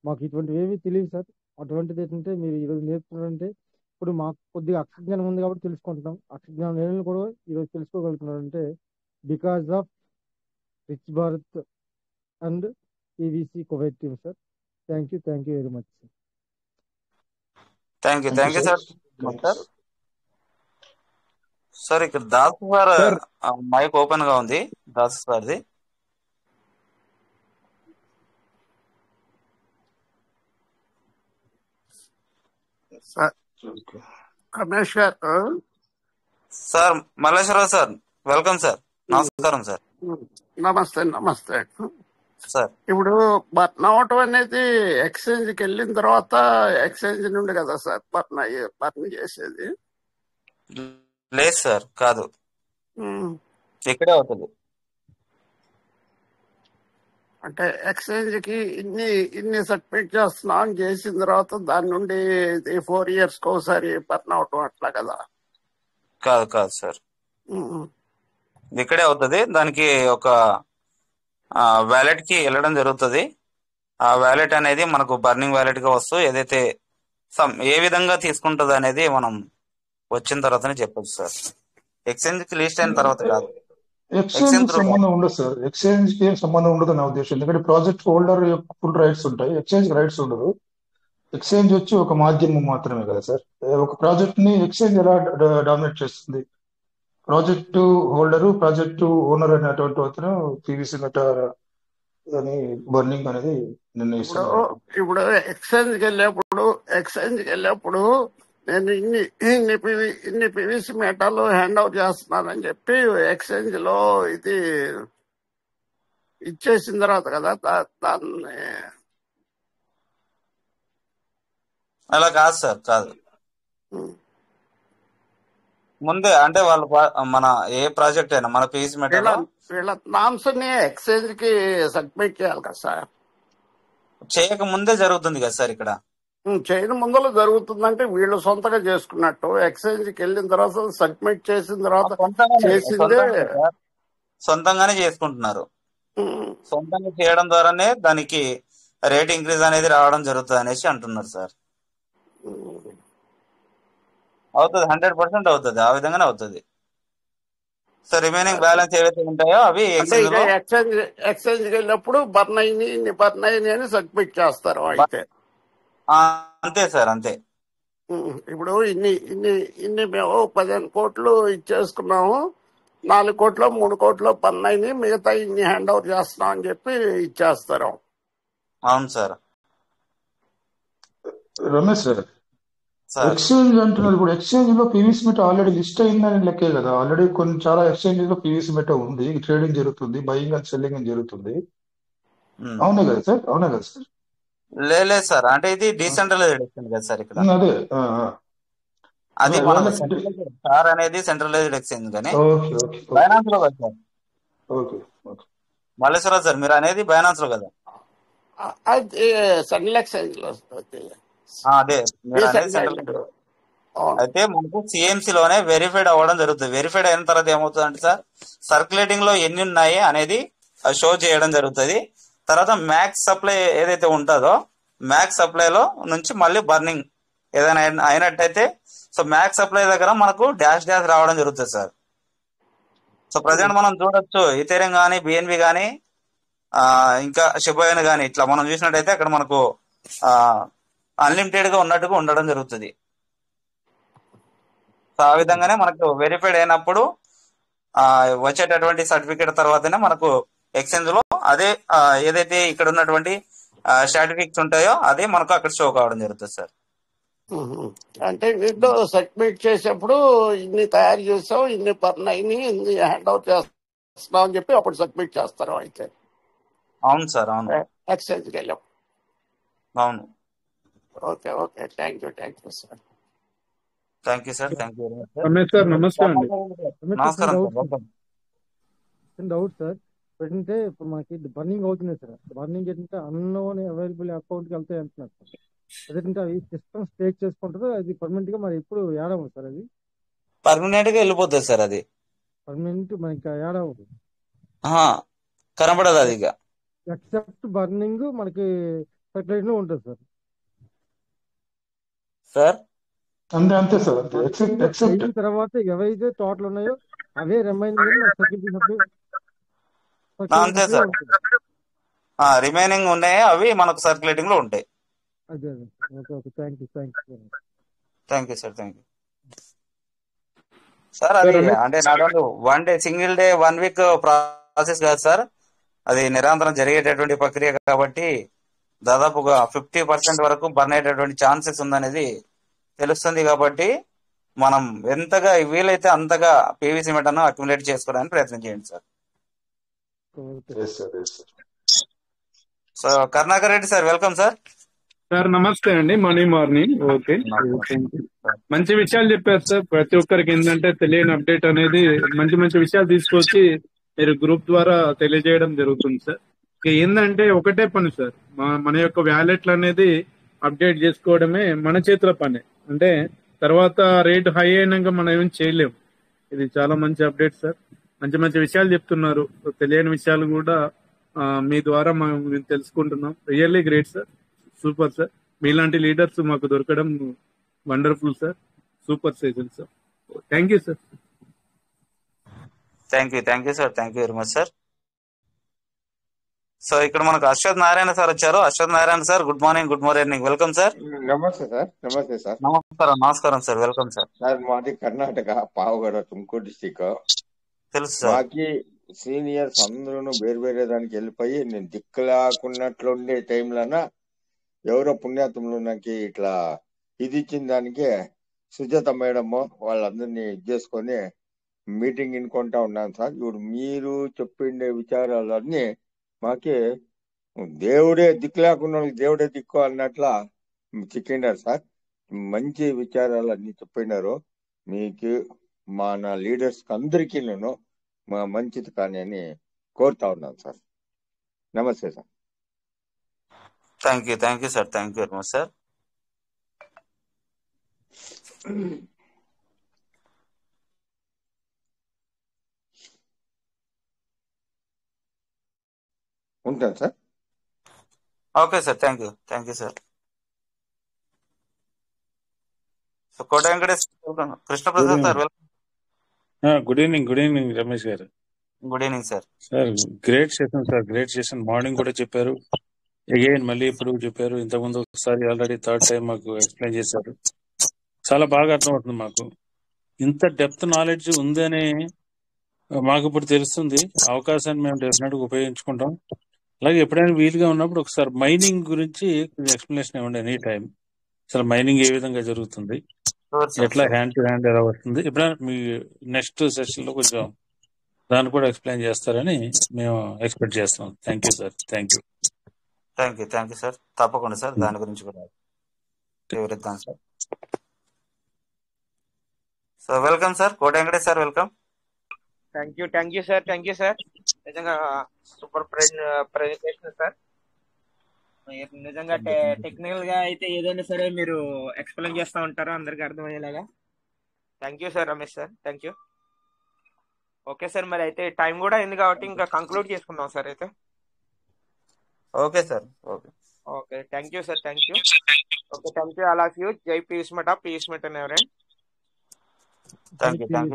మాకు ఇటువంటివి ఏమీ తెలియదు సార్. అటువంటిది ఏంటంటే మీరు ఈరోజు నేర్చుకున్నారంటే ఇప్పుడు మాకు కొద్దిగా అక్షజ్ఞానం ఉంది కాబట్టి తెలుసుకుంటున్నాం. అక్షజ్ఞానం లేని కూడా ఈరోజు తెలుసుకోగలుగుతున్నారంటే because of rich Bharat and PVC Kuwait team sir. Thank you very much sir. Thank you thank you sir. Sir. Sir sir ఇక్కడ Dasu sir sir mike open గా ఉంది, దాసు సార్ది. Sir Ramesh garu, sir Malleswararao sir, welcome sir. నమస్కారం సార్. నమస్తే నమస్తే. Sir ఇప్పుడు burn అవటం అనేది ఎక్స్చేంజ్కి వెళ్ళిన తర్వాత ఎక్స్చేంజ్ నుండి కదా సార్ బర్న్ చేసేది? లేదు సార్, కాదు, ఉమ్. ఇక్కడే అవుతుంది. అంటే ఎక్స్చేంజ్ కి ఇన్ని సబ్మిట్ చేస్తున్నాం అని చేసిన తర్వాత దాని నుండి 4 years ఒకసారి బర్న్ అవటం అట్లా కదా? కాదు కాదు సార్, ఉమ్. ఇక్కడే అవుతుంది. దానికి ఒక వ్యాలెట్ కి వెళ్ళడం జరుగుతుంది. ఆ వ్యాలెట్ అనేది మనకు బర్నింగ్ వ్యాలెట్ గా వస్తూ ఏదైతే ఏ విధంగా తీసుకుంటుంది అనేది మనం వచ్చిన తర్వాతనే చెప్పొచ్చు సార్. ఎక్స్చేంజ్ కి లిస్ట్ అయిన తర్వాత కాదు. ఎక్స్చేంజ్ సంబంధం ఉండదు సార్. ఎక్స్చేంజ్ కి ఏం సంబంధం ఉండదు నా ఉద్దేశం. ఎందుకంటే ప్రాజెక్ట్ హోల్డర్ ఫుల్ రైట్స్ ఉంటాయి, ఎక్స్చేంజ్ రైట్స్ ఉండదు. ఎక్స్చేంజ్ వచ్చి ఒక మాధ్యమం మాత్రమే కదా సార్. ఒక ప్రాజెక్ట్ ని ఎక్స్చేంజ్ ఎలా డామినేట్ చేస్తుంది? ప్రాజెక్టు హోల్డరు, ప్రాజెక్టు ఓనర్ అనేటువంటి అతను పీవీసీ మెటా అని బర్నింగ్ అనేది నిర్ణయిస్తున్నారు. ఇప్పుడు ఎక్స్చేంజ్కి వెళ్ళేప్పుడు నేను ఇన్ని పివిసి మెటాలు హ్యాండ్ అవుట్ చేస్తున్నానని చెప్పి ఎక్స్చేంజ్ లో ఇది ఇచ్చేసిన తర్వాత కదా దాన్ని. అలా కాదు సార్, కాదు. ముందే అంటే వాళ్ళు మన ఏ ప్రాజెక్ట్ అయినా మన పీవీసీ మెటల్ వీళ్ళ నామ్స్ ని ఎక్స్చేంజ్ కి సబ్మిట్ చేయాలి కదా సార్. చేయక ముందే జరుగుతుంది కదా సార్. ఇక్కడ చేయని ముందర జరుగుతుందంటే వీళ్ళు సొంతగా చేసుకున్నట్టు, ఎక్స్చేంజ్ కి వెళ్ళిన తర్వాత సబ్మిట్ చేసిన తర్వాత చేసిందే సొంతంగానే చేసుకుంటున్నారు. సొంతంగా చేయడం ద్వారానే దానికి రేట్ ఇంక్రీజ్ అనేది రావడం జరుగుతుంది అనేసి అంటున్నారు సార్. అవుతుంది, 100% అవుతుంది. ఆ విధంగానే అవుతుంది సార్. రిమైనింగ్ బ్యాలెన్స్ ఏవైతే ఉంటాయో అవి ఎక్స్చేంజ్ వెళ్ళినప్పుడు బర్న్ అయినాయి అని సబ్మిట్ చేస్తారు అయితే. అంతే సార్, అంతే. ఇప్పుడు ఇన్ని మేము 15 కోట్లు ఇచ్చేసుకున్నాము, 4 కోట్లు 3 కోట్లు బర్న్ అయినాయి, మిగతా ఇన్ని హ్యాండ్ ఓవర్ చేస్తున్నాం అని చెప్పి ఇచ్చేస్తారు. అవును సార్. రమేష్ సార్, ఎక్స్చేంజ్ అంటున్నారు. ఇప్పుడు ఎక్స్చేంజ్ లో పీవీసీ మెటా ఆల్రెడీ లిస్ట్ అయిందని లెక్కే కదా. ఆల్రెడీ చాలా ఎక్స్చేంజ్ లో పీవీసీ మెటా ఉంది, ట్రేడింగ్ జరుగుతుంది, బయింగ్ అండ్ సెల్లింగ్ అని జరుగుతుంది. అవునా కదా సార్? అవునా కదా సార్? లేదు సార్, అంటే ఇది డీసెంట్రలైజ్డ్ ఎక్స్చేంజ్ కదా సార్. ఇక్కడ అదే అది మన సార్ అనేది సెంట్రలైజ్డ్ ఎక్స్చేంజ్ కానీ బైనాన్స్ లో కదా సార్. మల్లేశ్వరరావు సార్, మీరు అనేది బైనాన్స్ లో కదా? సెంట్రల్ ఎక్స్చేంజ్ లో అదే మీరు అనేది సెంట్రల్. అయితే మనకు సిఎంసి లోనే వెరిఫైడ్ అవ్వడం జరుగుతుంది. వెరిఫైడ్ అయిన తర్వాత ఏమవుతుంది అంటే సార్, సర్క్యులేటింగ్ లో ఎన్ని ఉన్నాయి అనేది షో చేయడం జరుగుతుంది. తర్వాత మ్యాక్స్ సప్లై ఏదైతే ఉంటుందో మ్యాక్స్ సప్లైలో నుంచి మళ్ళీ బర్నింగ్ ఏదైనా అయినట్టయితే సో మ్యాక్స్ సప్లై దగ్గర మనకు డాష్ రావడం జరుగుతుంది సార్. సో ప్రజెంట్ మనం చూడొచ్చు ఈథేరియం కానీ, బిఎన్బి కానీ, ఇంకా షిబాయిన్ కానీ ఇట్లా మనం చూసినట్టయితే అక్కడ మనకు అన్లిమిటెడ్ గా ఉన్నట్టుగా ఉండడం జరుగుతుంది. సో ఆ విధంగానే మనకు వెరిఫైడ్ అయినప్పుడు వచ్చేటటువంటి సర్టిఫికేట్ తర్వాతనే మనకు ఎక్స్చేంజ్ లో అదే ఏదైతే ఇక్కడ ఉన్నటువంటి సర్టిఫికేట్స్ ఉంటాయో అదే మనకు అక్కడ షో కావడం జరుగుతుంది సార్. అంటే వీళ్ళు సబ్మిట్ చేసేప్పుడు ఇన్ని తయారు చేసాం, ఇన్ని బర్న్ అయినాయి, ఇన్ని హ్యాండ్ అవుట్ చేస్తున్నాం అని చెప్పి అప్పుడు సబ్మిట్ చేస్తారు అయితే. అవును సార్, అవును. ఎక్స్చేంజ్కి వెళ్ళాం. అవును. Okay thank you sir. Thank you sir. Thank you. Ramesh sir నమస్తే అండి. నమస్కారం సార్. డౌట్ సార్, ఏంటంటే ఇప్పుడు మనకి బర్నింగ్ అవుతుంది సార్. బర్నింగ్ ఏంటంటే అన్నోన్ అవైలబుల్ అకౌంట్కి వెళ్తాయి అంటున్నారు సార్. అదేంటే అవి సిస్టమ్ స్టేక్ చేసుకుంటారు, అది పర్మనెంట్ గా మరి ఎప్పుడు యాడ్ అవ్వదు సార్. అది పర్మనెంట్ గా వెళ్ళిపోతుంది సార్. అది పర్మనెంట్ మనకి యాడ్ అవ్వదు, కనబడదు అది. ఇక ఎక్సెప్ట్ బర్నింగ్ మనకి సర్క్యులేట్ లో ఉంటుంది సార్. సార్ అంతే సార్, అంతే. ఎక్సెప్ట్ అయిన తర్వాత ఏవైతే తోటలు ఉన్నాయో అవే రిమైనింగ్ మన సెక్యూరిటీ అంతే సార్. ఉంటుంది. రిమైనింగ్ ఉన్నాయి, అవి మనకు సర్క్యులేటింగ్ లో ఉంటాయి. అదే okay okay, thank you thank you sir, thank you sir. అది అంటే నాకు 1 day single day 1 week process కాదు సార్, అది నిరంతరం జరిగేటటువంటి ప్రక్రియ కాబట్టి దాదాపుగా 50% వరకు బర్న్ అయ్యేటటువంటి ఛాన్సెస్ ఉందనేది తెలుస్తుంది. కాబట్టి మనం ఎంతగా వీలైతే అంతగా పీవీసీ మెటను అక్యుములేట్ చేసుకోవడానికి ప్రయత్నం చేయండి sir. So Karunakar Reddy sir, welcome sir. Sir నమస్తే అండి, మార్నింగ్. ఓకే, మంచి విషయాలు చెప్పారు సార్. ప్రతి ఒక్కరికి ఏంటంటే తెలియని అప్డేట్ అనేది మంచి మంచి విషయాలు తీసుకొచ్చి మీరు గ్రూప్ ద్వారా తెలియజేయడం జరుగుతుంది సార్. ఏంటంటే ఒకటే పని సార్, మన యొక్క వ్యాలెట్లు అనేది అప్డేట్ చేసుకోవడమే మన చేతుల పని. అంటే తర్వాత రేట్ హై అయినాక మనం ఏం చేయలేము. ఇది చాలా మంచి అప్డేట్ సార్. మంచి మంచి విషయాలు చెప్తున్నారు. తెలియని విషయాలు కూడా మీ ద్వారా మేము తెలుసుకుంటున్నాం. Really great sir, super sir. మీలాంటి లీడర్స్ మాకు దొరకడం wonderful sir, super session sir. Thank you sir. Thank you sir, thank you very much sir. So ఇక్కడ మనకు అశ్వత్ నారాయణ సార్ వచ్చారు. Ashwath Narayana sir, good morning, welcome sir. నమస్తే సార్. నమస్కారం సార్, వెల్కమ్ సార్. సార్ మాది Karnataka, Pavagada, Tumkur district. తెలుసు సార్. మాకి సీనియర్స్ అందరూ వేరే దానికి వెళ్ళిపోయి నేను దిక్కులాకున్నట్లుండే టైంలోన ఎవరో పుణ్యాత్ములు నాకు ఇట్లా ఇది ఇచ్చిన దానికి సుజాత మేడము వాళ్ళందరినీ ఇది చేసుకొని మీటింగ్ వినుకుంటా ఉన్నాను సార్. ఇప్పుడు మీరు చెప్పిండే విచారాలన్నీ మాకి దేవుడే దిక్కు లేకుండా దేవుడే దిక్కు అన్నట్లా చిక్కిండారు సార్. మంచి విచారాలు అన్ని చెప్పినారు. మీకు మన లీడర్స్ అందరికీ నేను మా మంచిది కానీ అని కోరుతా ఉన్నాను సార్. నమస్తే sir. Thank you sir, thank you very much sir. ఉంటాను sir. Okay sir, thank you sir. So Kota Venkatesh, Krishnaprasad sir, welcome. Good evening Ramesh గారు. Good evening sir. Sir great session sir, great session. Morning కూడా చెప్పారు, again మళ్ళీ ఇప్పుడు చెప్పారు. ఇంతకుముందు ఒకసారి already 3rd time మాకు ఎక్స్ప్లెయిన్ చేశారు. చాలా బాగా అర్థమవుతుంది మాకు. ఇంత డెప్త్ నాలెడ్జ్ ఉందని మాకు ఇప్పుడు తెలుస్తుంది. అవకాశాన్ని మేము డెఫినెట్గా ఉపయోగించుకుంటాం. అలాగే ఎప్పుడైనా వీలుగా ఉన్నప్పుడు ఒకసారి మైనింగ్ గురించి ఎక్స్ప్లెనేషన్ ఇవ్వండి ఎనీ టైం. అసలు మైనింగ్ ఏ విధంగా జరుగుతుంది, ఎట్లా హ్యాండ్ టు హ్యాండ్ ఎలా వస్తుంది, ఎప్పుడైనా మీ నెక్స్ట్ సెషన్ లో కొంచెం దాన్ని కూడా ఎక్స్ప్లెయిన్ చేస్తారని మేము ఎక్స్పెక్ట్ చేస్తున్నాం. Thank you sir, thank you sir. తప్పకుండా సార్, దాని గురించి కూడా వివరిద్దాం sir. So welcome sir, Kota Venkatesh sir, welcome. Thank you sir. నిజంగా సూపర్ ప్రెజెంటేషన్ సార్. నిజంగా టెక్నికల్ గా అయితే ఏదైనా సరే మీరు ఎక్స్ప్లెయిన్ చేస్తూ ఉంటారు అందరికి అర్థమయ్యేలాగా. Thank you sir Ramesh sir, thank you. Okay sir, మరి అయితే టైం కూడా అయింది కాబట్టి ఇంకా కంక్లూడ్ చేసుకుందాం సార్ అయితే. Okay sir, okay thank you sir, thank you. Okay, thank you all of you. జై పీయూష్ మెట ఎవరైనా. Thank you sir.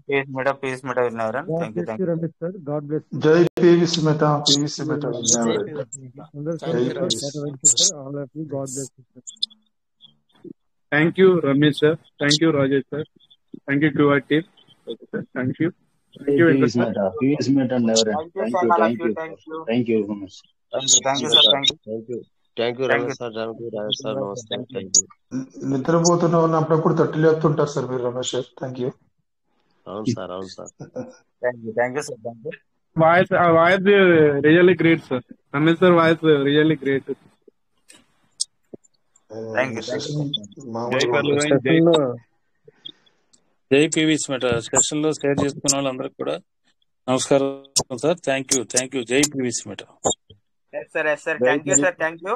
జై పీయూష్ మెట విన్నవరన్. Thank you Ramesh sir. God bless. జై పీవీసీ మెట thank you Ramesh sir, thank you Rajesh sir, thank you to our team. Thank you Venkat sir. నిద్రపోతున్న వాళ్ళని అప్పుడప్పుడు తట్టి లేపుతుంటారు సార్ మీరు Ramesh sir. Thank you. Voice really great sir. Ramesh sir voice really great. జై PVC మెట సెషన్ లో షేర్ చేసుకున్న వాళ్ళందరికీ కూడా నమస్కారం సార్. Thank you. జై పీవీసీ మెట. Sir thank you sir, thank you.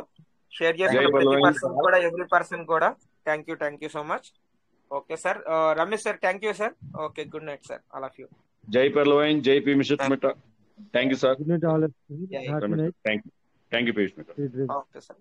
Share చేసుకున్న ఎవ్రీ పర్సన్ కూడా thank you so much. Okay sir. Ramesh sir, thank you sir. Okay, good night sir, all of you. జై పర్లవైన్, జై పీవీసీ మెట. Thank you sir. Good night all of you. Thank you PVC మెట. Okay sir.